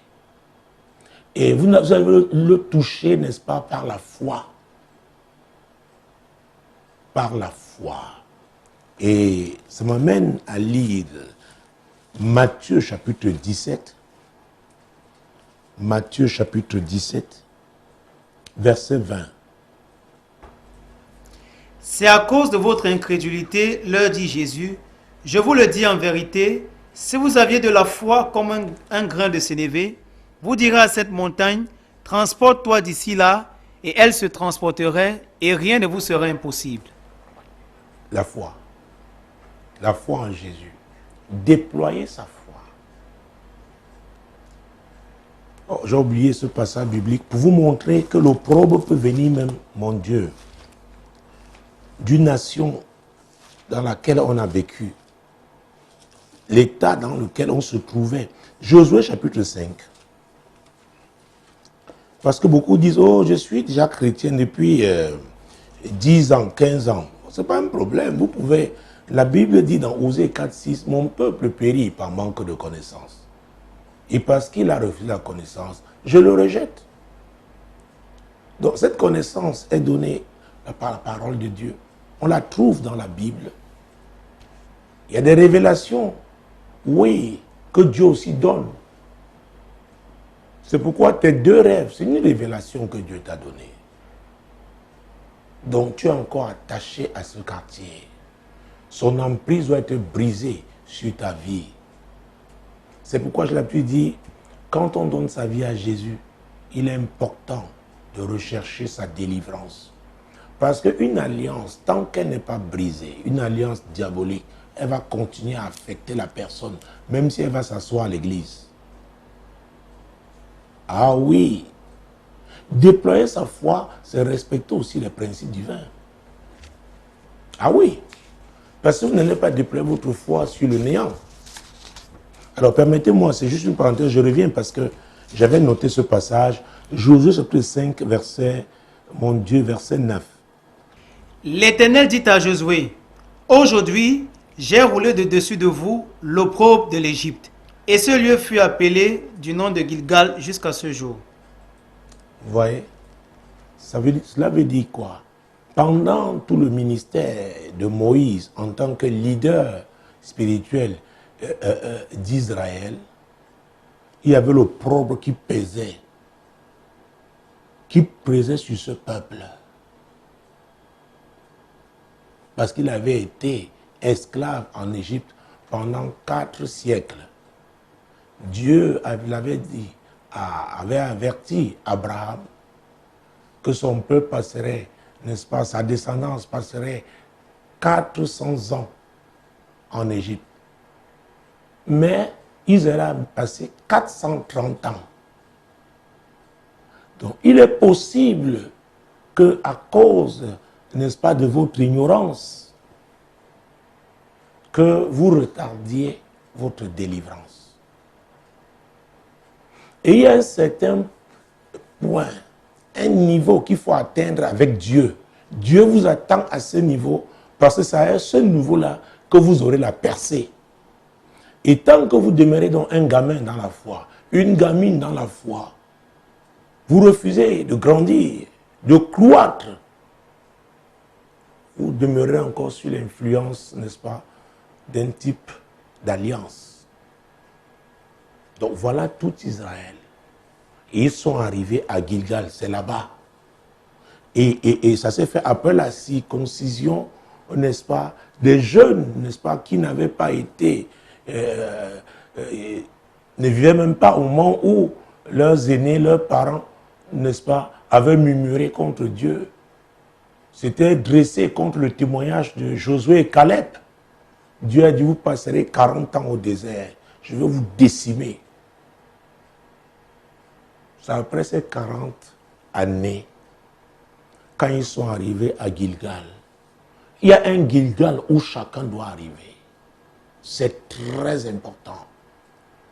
Et vous allez le toucher, n'est-ce pas, par la foi. Par la foi. Et ça m'amène à lire Matthieu chapitre 17. Matthieu chapitre 17, verset 20. C'est à cause de votre incrédulité, leur dit Jésus, je vous le dis en vérité, si vous aviez de la foi comme un grain de sénévé, vous direz à cette montagne, transporte-toi d'ici là, et elle se transporterait, et rien ne vous serait impossible. La foi en Jésus, déployer sa foi. Oh, j'ai oublié ce passage biblique pour vous montrer que l'opprobre peut venir même, mon Dieu, d'une nation dans laquelle on a vécu, l'état dans lequel on se trouvait. Josué chapitre 5. Parce que beaucoup disent, oh, je suis déjà chrétien depuis 10 ans, 15 ans. Ce n'est pas un problème. Vous pouvez... La Bible dit dans Osée 4, 6, mon peuple périt par manque de connaissance. Et parce qu'il a refusé la connaissance, je le rejette. Donc cette connaissance est donnée par la parole de Dieu. On la trouve dans la Bible. Il y a des révélations, oui, que Dieu aussi donne. C'est pourquoi tes 2 rêves, c'est une révélation que Dieu t'a donnée. Donc tu es encore attaché à ce quartier. Son emprise doit être brisée sur ta vie. C'est pourquoi je l'ai pu dire, quand on donne sa vie à Jésus, il est important de rechercher sa délivrance. Parce qu'une alliance, tant qu'elle n'est pas brisée, une alliance diabolique, elle va continuer à affecter la personne, même si elle va s'asseoir à l'église. Ah oui, déployer sa foi, c'est respecter aussi les principes divins. Ah oui, parce que vous n'allez pas déployer votre foi sur le néant. Alors permettez-moi, c'est juste une parenthèse, je reviens parce que j'avais noté ce passage, Josué chapitre 5, verset 9. L'Éternel dit à Josué, aujourd'hui, j'ai roulé de dessus de vous l'opprobre de l'Égypte. Et ce lieu fut appelé du nom de Gilgal jusqu'à ce jour. Vous voyez, cela veut dire quoi? Pendant tout le ministère de Moïse en tant que leader spirituel d'Israël, il y avait l'opprobre qui pesait sur ce peuple. Parce qu'il avait été esclave en Égypte pendant 4 siècles. Dieu avait averti Abraham que son peuple passerait, n'est-ce pas, sa descendance passerait 400 ans en Égypte. Mais Israël a passé 430 ans. Donc il est possible qu'à cause, n'est-ce pas, de votre ignorance, que vous retardiez votre délivrance. Et il y a un certain point, un niveau qu'il faut atteindre avec Dieu. Dieu vous attend à ce niveau parce que c'est à ce niveau-là que vous aurez la percée. Et tant que vous demeurez dans un gamin dans la foi, une gamine dans la foi, vous refusez de grandir, de croître, vous demeurez encore sur l'influence, n'est-ce pas, d'un type d'alliance. Donc voilà tout Israël. Et ils sont arrivés à Gilgal, c'est là-bas. Et ça s'est fait après la circoncision, n'est-ce pas, des jeunes, n'est-ce pas, qui n'avaient pas été, ne vivaient même pas au moment où leurs aînés, leurs parents, n'est-ce pas, avaient murmuré contre Dieu. C'était dressé contre le témoignage de Josué et Caleb. Dieu a dit, vous passerez 40 ans au désert, je vais vous décimer. C'est après ces 40 années, quand ils sont arrivés à Gilgal, il y a un Gilgal où chacun doit arriver. C'est très important.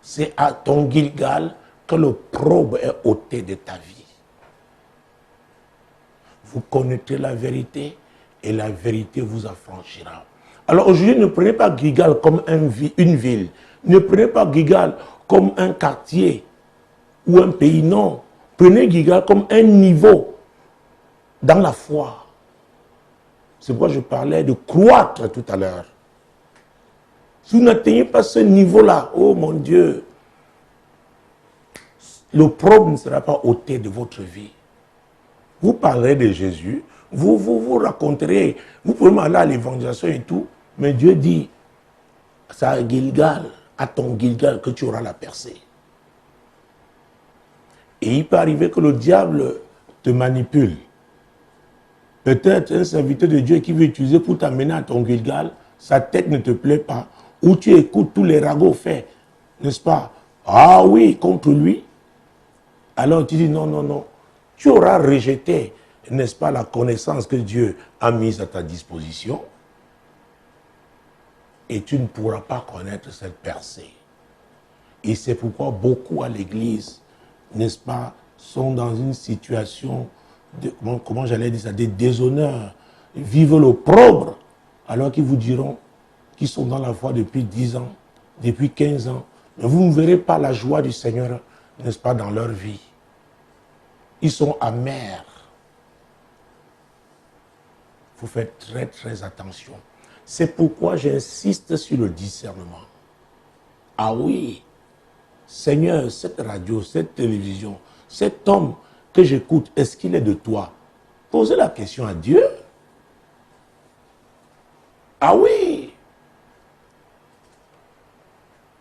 C'est à ton Gilgal que l'opprobre est ôté de ta vie. Vous connaîtrez la vérité et la vérité vous affranchira. Alors aujourd'hui, ne prenez pas Gilgal comme une ville. Ne prenez pas Gilgal comme un quartier ou un pays, non. Prenez Gilgal comme un niveau dans la foi. C'est pourquoi je parlais de croître tout à l'heure. Si vous n'atteignez pas ce niveau-là, oh mon Dieu, l'opprobre ne sera pas ôté de votre vie. Vous parlerez de Jésus, vous raconterez, vous pouvez aller à l'évangélisation et tout, mais Dieu dit, c'est à Gilgal, à ton Gilgal que tu auras la percée. Et il peut arriver que le diable te manipule. Peut-être un serviteur de Dieu qui veut utiliser pour t'amener à ton Gilgal, sa tête ne te plaît pas, ou tu écoutes tous les ragots faits, n'est-ce pas? Ah oui, contre lui. Alors tu dis non, non, non. Tu auras rejeté, n'est-ce pas, la connaissance que Dieu a mise à ta disposition. Et tu ne pourras pas connaître cette percée. Et c'est pourquoi beaucoup à l'église, n'est-ce pas, sont dans une situation, de, comment j'allais dire ça, de déshonneur, vivent l'opprobre, alors qu'ils vous diront qu'ils sont dans la foi depuis 10 ans, depuis 15 ans. Mais vous ne verrez pas la joie du Seigneur, n'est-ce pas, dans leur vie. Ils sont amers. Il faut faire très très attention. C'est pourquoi j'insiste sur le discernement. Ah oui, Seigneur, cette radio, cette télévision, cet homme que j'écoute, est-ce qu'il est de toi? Posez la question à Dieu. Ah oui,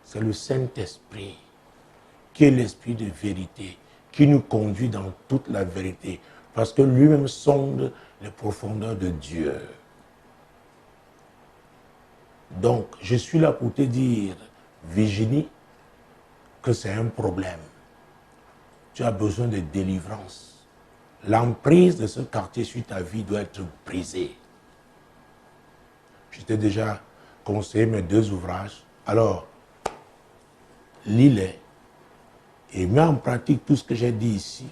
c'est le Saint-Esprit qui est l'Esprit de vérité, qui nous conduit dans toute la vérité, parce que lui-même sonde les profondeurs de Dieu. Donc, je suis là pour te dire, Virginie, que c'est un problème. Tu as besoin de délivrance. L'emprise de ce quartier sur ta vie doit être brisée. Je t'ai déjà conseillé mes 2 ouvrages. Alors, lis-les et mets en pratique tout ce que j'ai dit ici.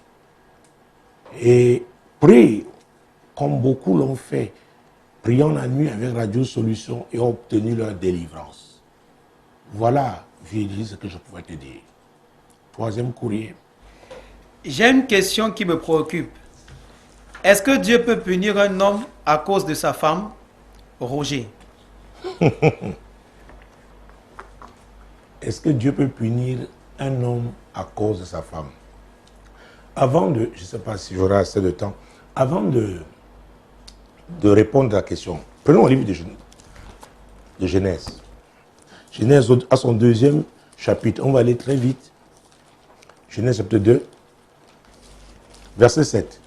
Et prie, comme beaucoup l'ont fait, priant la nuit avec Radio Solution et ont obtenu leur délivrance. Voilà, Virginie, ce que je pouvais te dire. 3e courrier. J'ai une question qui me préoccupe. Est-ce que Dieu peut punir un homme à cause de sa femme? Roger. Est-ce que Dieu peut punir un homme à cause de sa femme? Avant de, je ne sais pas si j'aurai assez de temps, avant de répondre à la question, prenons le livre de Genèse. Genèse à son 2e chapitre, on va aller très vite. Genèse chapitre 2, verset 7.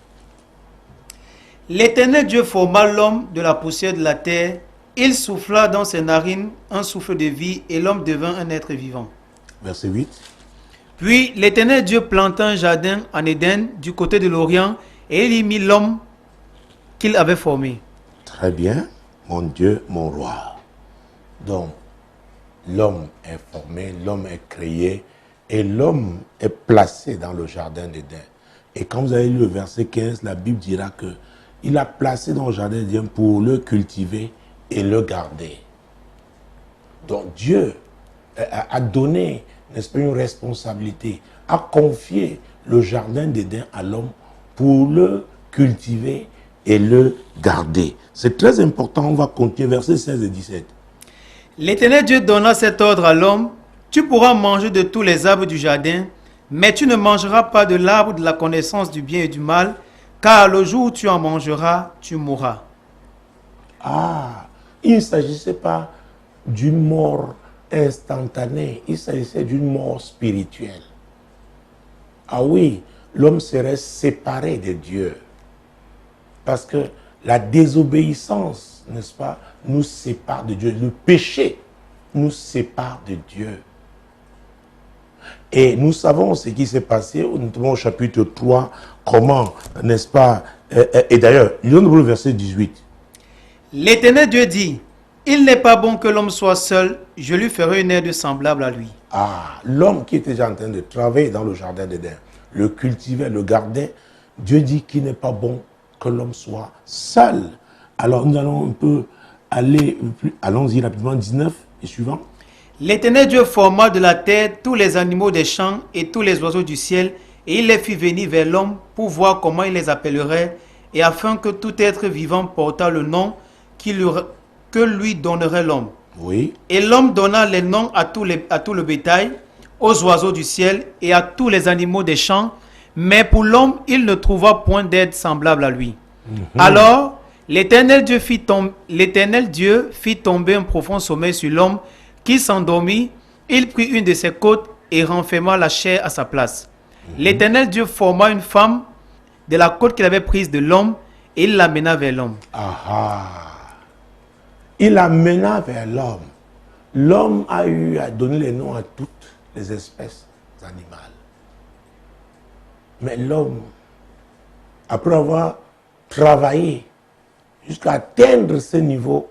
L'Éternel Dieu forma l'homme de la poussière de la terre. Il souffla dans ses narines un souffle de vie et l'homme devint un être vivant. Verset 8. Puis l'Éternel Dieu planta un jardin en Éden du côté de l'Orient et il y mit l'homme qu'il avait formé. Très bien, mon Dieu, mon roi. Donc, l'homme est formé, l'homme est créé et l'homme est placé dans le jardin d'Éden. Et quand vous avez lu le verset 15, la Bible dira que il a placé dans le jardin d'Éden pour le cultiver et le garder. Donc Dieu a donné, n'est-ce pas, une responsabilité, a confié le jardin d'Éden à l'homme pour le cultiver et le garder. C'est très important, on va continuer versets 16 et 17. L'Éternel Dieu donna cet ordre à l'homme: tu pourras manger de tous les arbres du jardin, mais tu ne mangeras pas de l'arbre de la connaissance du bien et du mal, car le jour où tu en mangeras, tu mourras. Ah, il ne s'agissait pas d'une mort instantanée, il s'agissait d'une mort spirituelle. Ah oui, l'homme serait séparé de Dieu. Parce que la désobéissance, n'est-ce pas, nous sépare de Dieu. Le péché nous sépare de Dieu. Et nous savons ce qui s'est passé, notamment au chapitre 3, comment, n'est-ce pas, et d'ailleurs, lisons le verset 18. L'Éternel Dieu dit: il n'est pas bon que l'homme soit seul, je lui ferai une aide semblable à lui. Ah, l'homme qui était déjà en train de travailler dans le jardin d'Éden, le cultivait, le gardait, Dieu dit qu'il n'est pas bon que l'homme soit seul. Alors nous allons un peu aller, allons-y rapidement, 19 et suivant. L'Éternel Dieu forma de la terre tous les animaux des champs et tous les oiseaux du ciel, et il les fit venir vers l'homme pour voir comment il les appellerait, et afin que tout être vivant portât le nom que lui donnerait l'homme. Oui. Et l'homme donna les noms à tout le bétail, aux oiseaux du ciel et à tous les animaux des champs, mais pour l'homme, il ne trouva point d'aide semblable à lui. Alors, l'Éternel Dieu fit tomber un profond sommeil sur l'homme, qui s'endormit. Il prit une de ses côtes et renferma la chair à sa place. L'Éternel Dieu forma une femme de la côte qu'il avait prise de l'homme et il l'amena vers l'homme. Il l'amena vers l'homme. L'homme a eu à donner les noms à toutes les espèces animales. Mais l'homme, après avoir travaillé jusqu'à atteindre ce niveau,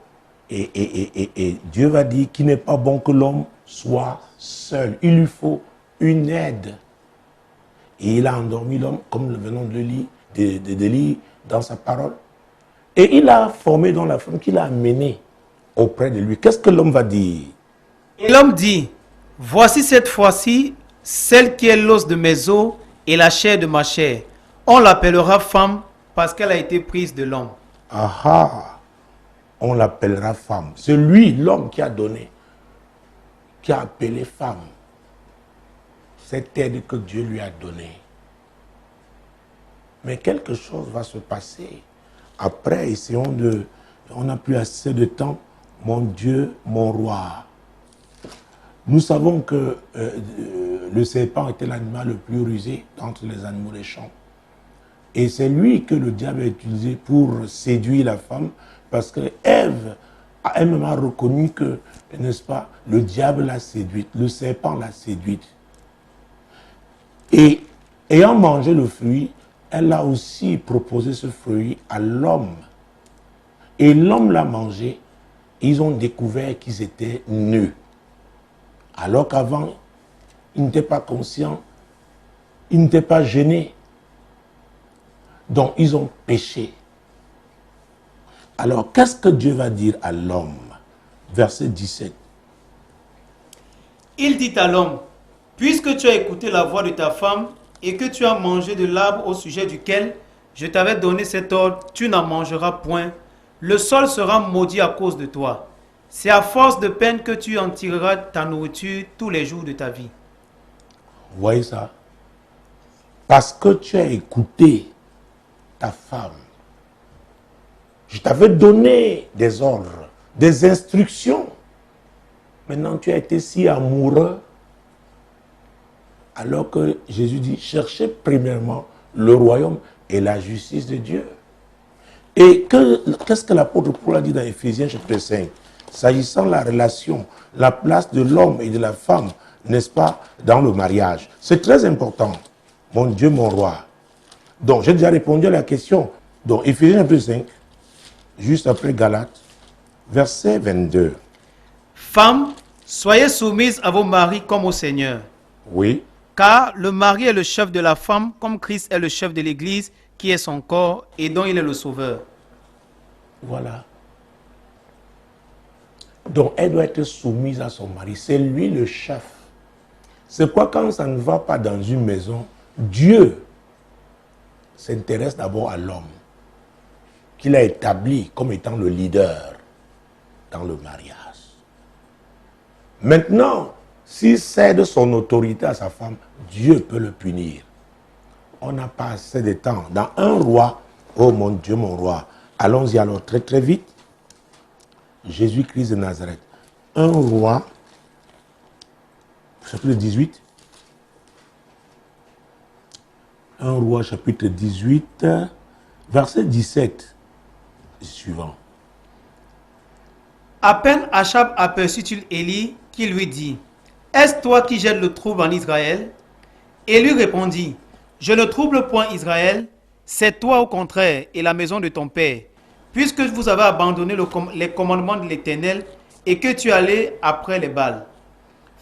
et Dieu va dire qu'il n'est pas bon que l'homme soit seul. Il lui faut une aide. Et il a endormi l'homme, comme nous venons de le lire, de lire dans sa parole. Et il a formé dans la femme qu'il a amenée auprès de lui. Qu'est-ce que l'homme va dire? Et l'homme dit, voici cette fois-ci, celle qui est l'os de mes os et la chair de ma chair. On l'appellera femme parce qu'elle a été prise de l'homme. Ah ah, on l'appellera femme. C'est lui, l'homme, qui a donné, qui a appelé femme. Cette aide que Dieu lui a donnée. Mais quelque chose va se passer. Après, essayons de... On n'a plus assez de temps. Mon Dieu, mon roi. Nous savons que le serpent était l'animal le plus rusé d'entre les animaux des champs. Et c'est lui que le diable a utilisé pour séduire la femme, parce que Ève a elle-même reconnu que, n'est-ce pas, le diable l'a séduite, le serpent l'a séduite. Et ayant mangé le fruit, elle a aussi proposé ce fruit à l'homme. Et l'homme l'a mangé, et ils ont découvert qu'ils étaient nus. Alors qu'avant, ils n'étaient pas conscients, ils n'étaient pas gênés. Donc, ils ont péché. Alors, qu'est-ce que Dieu va dire à l'homme? Verset 17. Il dit à l'homme, puisque tu as écouté la voix de ta femme et que tu as mangé de l'arbre au sujet duquel je t'avais donné cet ordre, tu n'en mangeras point. Le sol sera maudit à cause de toi. C'est à force de peine que tu en tireras ta nourriture tous les jours de ta vie. Vous voyez ça? Parce que tu as écouté ta femme. Je t'avais donné des ordres, des instructions. Maintenant, tu as été si amoureux. Alors que Jésus dit, cherchez premièrement le royaume et la justice de Dieu. Et qu'est-ce que l'apôtre Paul a dit dans Éphésiens chapitre 5? S'agissant de la relation, la place de l'homme et de la femme, n'est-ce pas, dans le mariage. C'est très important. Mon Dieu, mon roi. Donc, j'ai déjà répondu à la question. Donc, Éphésiens chapitre 5, juste après Galates, verset 22. Femmes, soyez soumises à vos maris comme au Seigneur. Oui. Car le mari est le chef de la femme, comme Christ est le chef de l'Église, qui est son corps et dont il est le sauveur. Voilà. Donc, elle doit être soumise à son mari. C'est lui le chef. C'est quoi quand ça ne va pas dans une maison? Dieu s'intéresse d'abord à l'homme, qu'il a établi comme étant le leader dans le mariage. Maintenant, s'il cède son autorité à sa femme, Dieu peut le punir. On n'a pas assez de temps. Dans un roi, oh mon Dieu, mon roi, allons-y alors très très vite. Jésus-Christ de Nazareth. Un roi, chapitre 18. Un roi, chapitre 18, verset 17, suivant. À peine Achab aperçut-il Élie qui lui dit, est-ce toi qui jettes le trouble en Israël? Élie répondit, je ne trouble point Israël, c'est toi au contraire et la maison de ton père, puisque vous avez abandonné les commandements de l'Éternel et que tu allais après les Baals.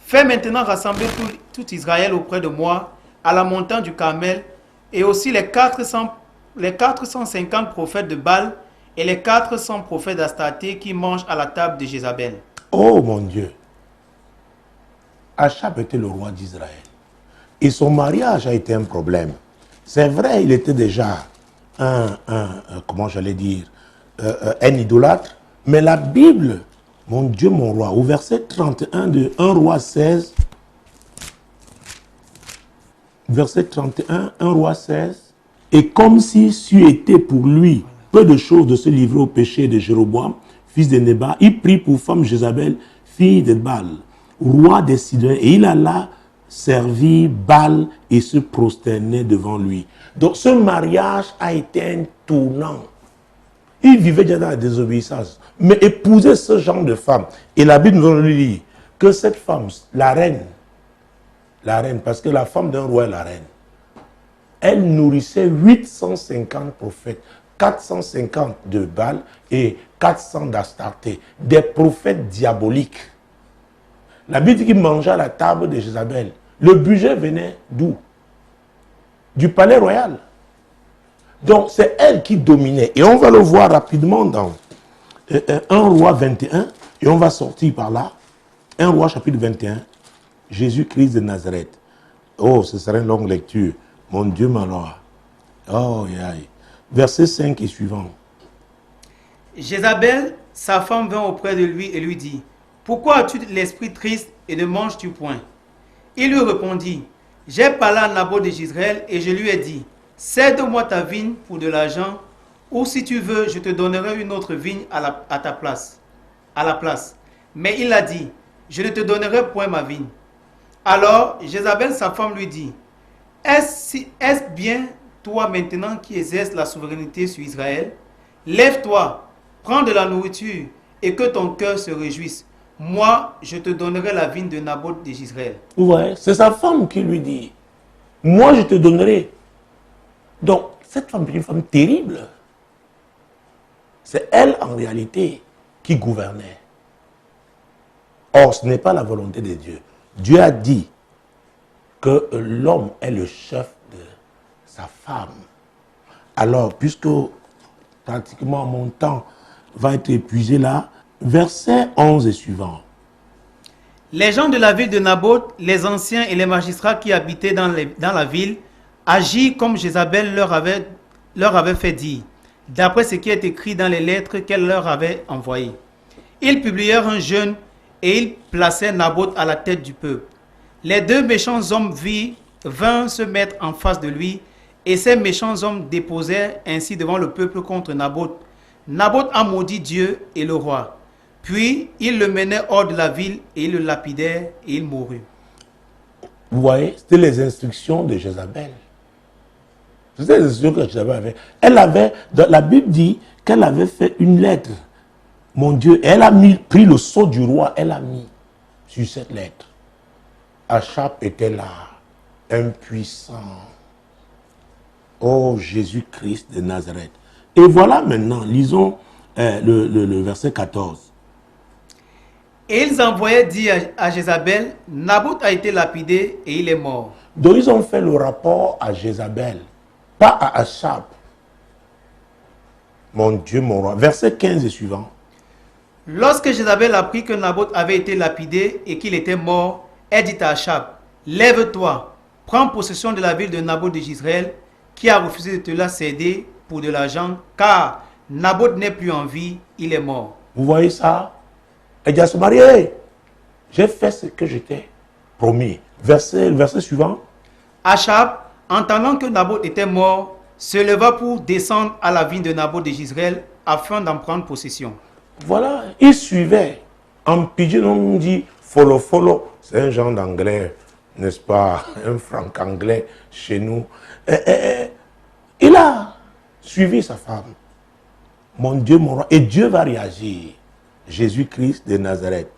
Fais maintenant rassembler tout Israël auprès de moi à la montagne du Carmel et aussi les 450 prophètes de Baal et les 400 prophètes d'Astarté qui mangent à la table de Jézabel. Oh mon Dieu! Achab était le roi d'Israël. Et son mariage a été un problème. C'est vrai, il était déjà comment j'allais dire, un idolâtre. Mais la Bible, mon Dieu, mon roi, au verset 31 de 1 roi 16, verset 31, 1 roi 16, et comme si c'eût été pour lui peu de choses de se livrer au péché de Jéroboam, fils de Nébat, il prit pour femme Jézabel, fille de Baal, roi des Sidoniens, et il alla servir Baal et se prosternait devant lui. Donc ce mariage a été un tournant. Il vivait déjà dans la désobéissance, mais épouser ce genre de femme, et la Bible nous dit que cette femme, la reine, parce que la femme d'un roi est la reine, elle nourrissait 850 prophètes, 450 de Baal et 400 d'Astarté, des prophètes diaboliques. La Bible dit qu'il mangeait à la table de Jézabel. Le budget venait d'où? du palais royal. Donc c'est elle qui dominait. Et on va le voir rapidement dans 1 roi 21, et on va sortir par là. 1 roi chapitre 21, Jésus-Christ de Nazareth. Oh, ce serait une longue lecture. Mon Dieu, ma loi. Oh, aïe. Verset 5 et suivant. Jézabel, sa femme, vint auprès de lui et lui dit, « Pourquoi as-tu l'esprit triste et ne manges-tu point ?» Il lui répondit, « J'ai parlé à Naboth de Jezreel et je lui ai dit, « Cède-moi ta vigne pour de l'argent, ou si tu veux, je te donnerai une autre vigne à la place. » Mais il a dit, « Je ne te donnerai point ma vigne. » Alors Jézabel, sa femme, lui dit, « Est-ce bien toi maintenant qui exerces la souveraineté sur Israël? Lève-toi, prends de la nourriture et que ton cœur se réjouisse. Moi, je te donnerai la vigne de Naboth de Jezreel. » Ouais, c'est sa femme qui lui dit, moi je te donnerai. Donc, cette femme est une femme terrible. C'est elle, en réalité, qui gouvernait. Or, ce n'est pas la volonté de Dieu. Dieu a dit que l'homme est le chef de sa femme. Alors, puisque pratiquement mon temps va être épuisé là, verset 11 et suivant. Les gens de la ville de Naboth, les anciens et les magistrats qui habitaient dans la ville, agirent comme Jézabel leur avait fait dire, d'après ce qui est écrit dans les lettres qu'elle leur avait envoyées. Ils publièrent un jeûne et ils placèrent Naboth à la tête du peuple. Les deux méchants hommes vinrent se mettre en face de lui, et ces méchants hommes déposèrent ainsi devant le peuple contre Naboth. Naboth a maudit Dieu et le roi. Puis ils le menaient hors de la ville et ils le lapidèrent et il mourut. Vous voyez, c'était les instructions de Jézabel. C'était les instructions que Jézabel avait. Elle avait, la Bible dit qu'elle avait fait une lettre. Mon Dieu, elle a pris le sceau du roi, elle a mis sur cette lettre. Achab était là, impuissant. Oh Jésus-Christ de Nazareth. Et voilà maintenant, lisons le verset 14. Et ils envoyaient dire à Jézabel, Naboth a été lapidé et il est mort. Donc ils ont fait le rapport à Jézabel, pas à Achab. Mon Dieu, mon roi. Verset 15 et suivant. Lorsque Jézabel apprit que Naboth avait été lapidé et qu'il était mort, elle dit à Achab, lève-toi, prends possession de la ville de Naboth de Jezreel, qui a refusé de te la céder pour de l'argent, car Naboth n'est plus en vie, il est mort. Vous voyez ça? Elle dit à se marier. J'ai fait ce que je t'ai promis. Verset suivant. Achab, entendant que Naboth était mort, se leva pour descendre à la vigne de Naboth de Jezreel afin d'en prendre possession. Voilà, il suivait. En pidgin, on dit follow, follow. C'est un genre d'anglais, n'est-ce pas? Un franc anglais chez nous. Il a suivi sa femme. Mon Dieu, mon roi. Et Dieu va réagir. Jésus-Christ de Nazareth.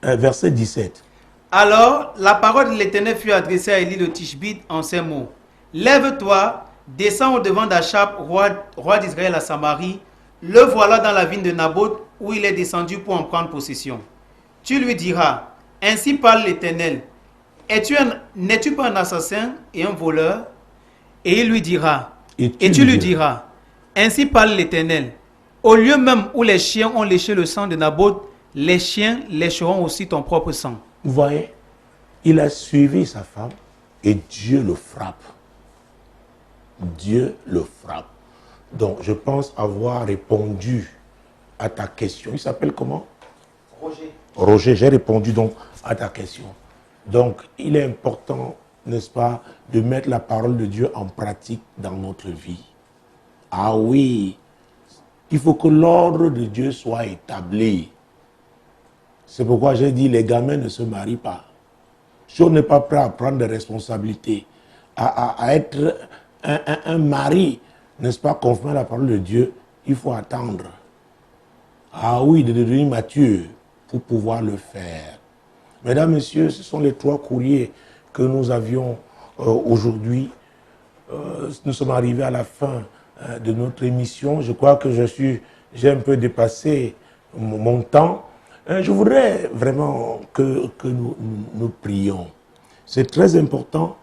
Verset 17. Alors, la parole de l'Éternel fut adressée à Élie de Tishbite en ces mots. Lève-toi, descends au-devant d'Achab, roi d'Israël à Samarie. Le voilà dans la vigne de Naboth, où il est descendu pour en prendre possession. Tu lui diras, ainsi parle l'Éternel. N'es-tu pas un assassin et un voleur? Et il lui dira, et tu lui diras, ainsi parle l'Éternel. Au lieu même où les chiens ont léché le sang de Naboth, les chiens lécheront aussi ton propre sang. Vous voyez, il a suivi sa femme et Dieu le frappe. Dieu le frappe. Donc, je pense avoir répondu à ta question. Il s'appelle comment? Roger. Roger, j'ai répondu donc à ta question. Donc, il est important, n'est-ce pas, de mettre la parole de Dieu en pratique dans notre vie. Ah oui, il faut que l'ordre de Dieu soit établi. C'est pourquoi j'ai dit, les gamins ne se marient pas. Si on n'est pas prêt à prendre des responsabilités, à être un mari, n'est-ce pas, conforme à la parole de Dieu, il faut attendre. Ah oui, de devenir mature pour pouvoir le faire. Mesdames, Messieurs, ce sont les 3 courriers que nous avions aujourd'hui. Nous sommes arrivés à la fin de notre émission. Je crois que j'ai un peu dépassé mon temps. Je voudrais vraiment que nous prions. C'est très important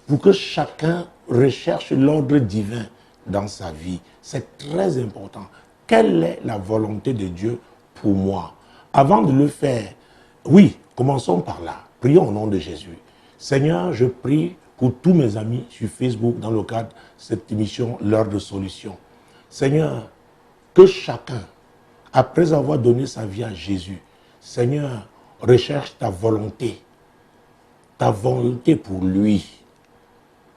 pour que chacun recherche l'ordre divin dans sa vie. C'est très important. Quelle est la volonté de Dieu pour moi? Avant de le faire, oui, commençons par là. Prions au nom de Jésus. Seigneur, je prie pour tous mes amis sur Facebook dans le cadre de cette émission L'heure de solution. Seigneur, que chacun, après avoir donné sa vie à Jésus, Seigneur, recherche ta volonté pour lui.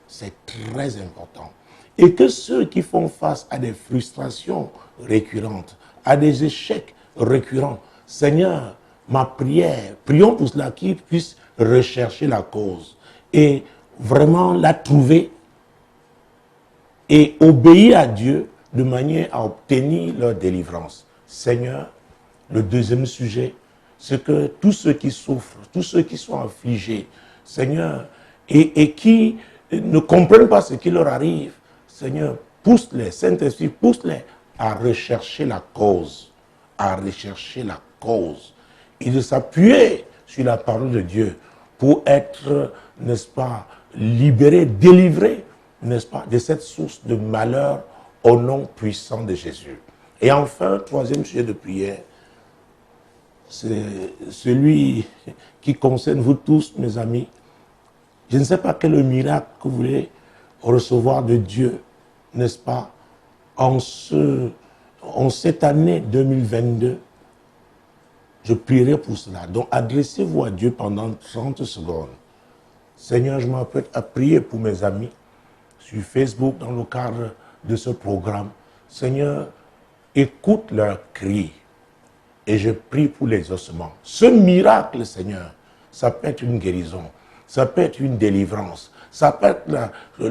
C'est très important. Et que ceux qui font face à des frustrations récurrentes, à des échecs récurrents, Seigneur, ma prière, prions pour cela, qu'ils puissent rechercher la cause et vraiment la trouver et obéir à Dieu de manière à obtenir leur délivrance. Seigneur, le deuxième sujet, c'est que tous ceux qui souffrent, tous ceux qui sont affligés, Seigneur, et qui ne comprennent pas ce qui leur arrive, Seigneur, pousse-les, Saint-Esprit, pousse-les à rechercher la cause, et de s'appuyer sur la parole de Dieu pour être, n'est-ce pas, libérés, délivrés, n'est-ce pas, de cette source de malheur au nom puissant de Jésus. Et enfin, troisième sujet de prière, c'est celui qui concerne vous tous, mes amis. Je ne sais pas quel est le miracle que vous voulez recevoir de Dieu, n'est-ce pas, en cette année 2022. Je prierai pour cela. Donc, adressez-vous à Dieu pendant 30 secondes. Seigneur, je m'apprête à prier pour mes amis sur Facebook dans le cadre de ce programme. Seigneur, écoute leurs cris et je prie pour les ossements. Ce miracle, Seigneur, ça peut être une guérison, ça peut être une délivrance, ça peut être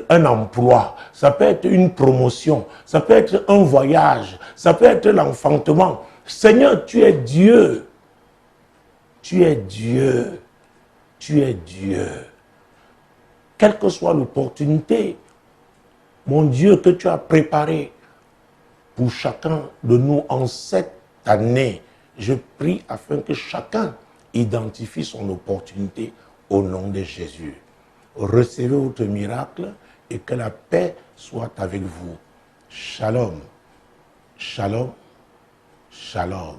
un emploi, ça peut être une promotion, ça peut être un voyage, ça peut être l'enfantement. Seigneur, tu es Dieu. Tu es Dieu. Tu es Dieu. Quelle que soit l'opportunité, mon Dieu, que tu as préparé pour chacun de nous en cette année, je prie afin que chacun identifie son opportunité au nom de Jésus. Recevez votre miracle et que la paix soit avec vous. Shalom. Shalom. Shalom.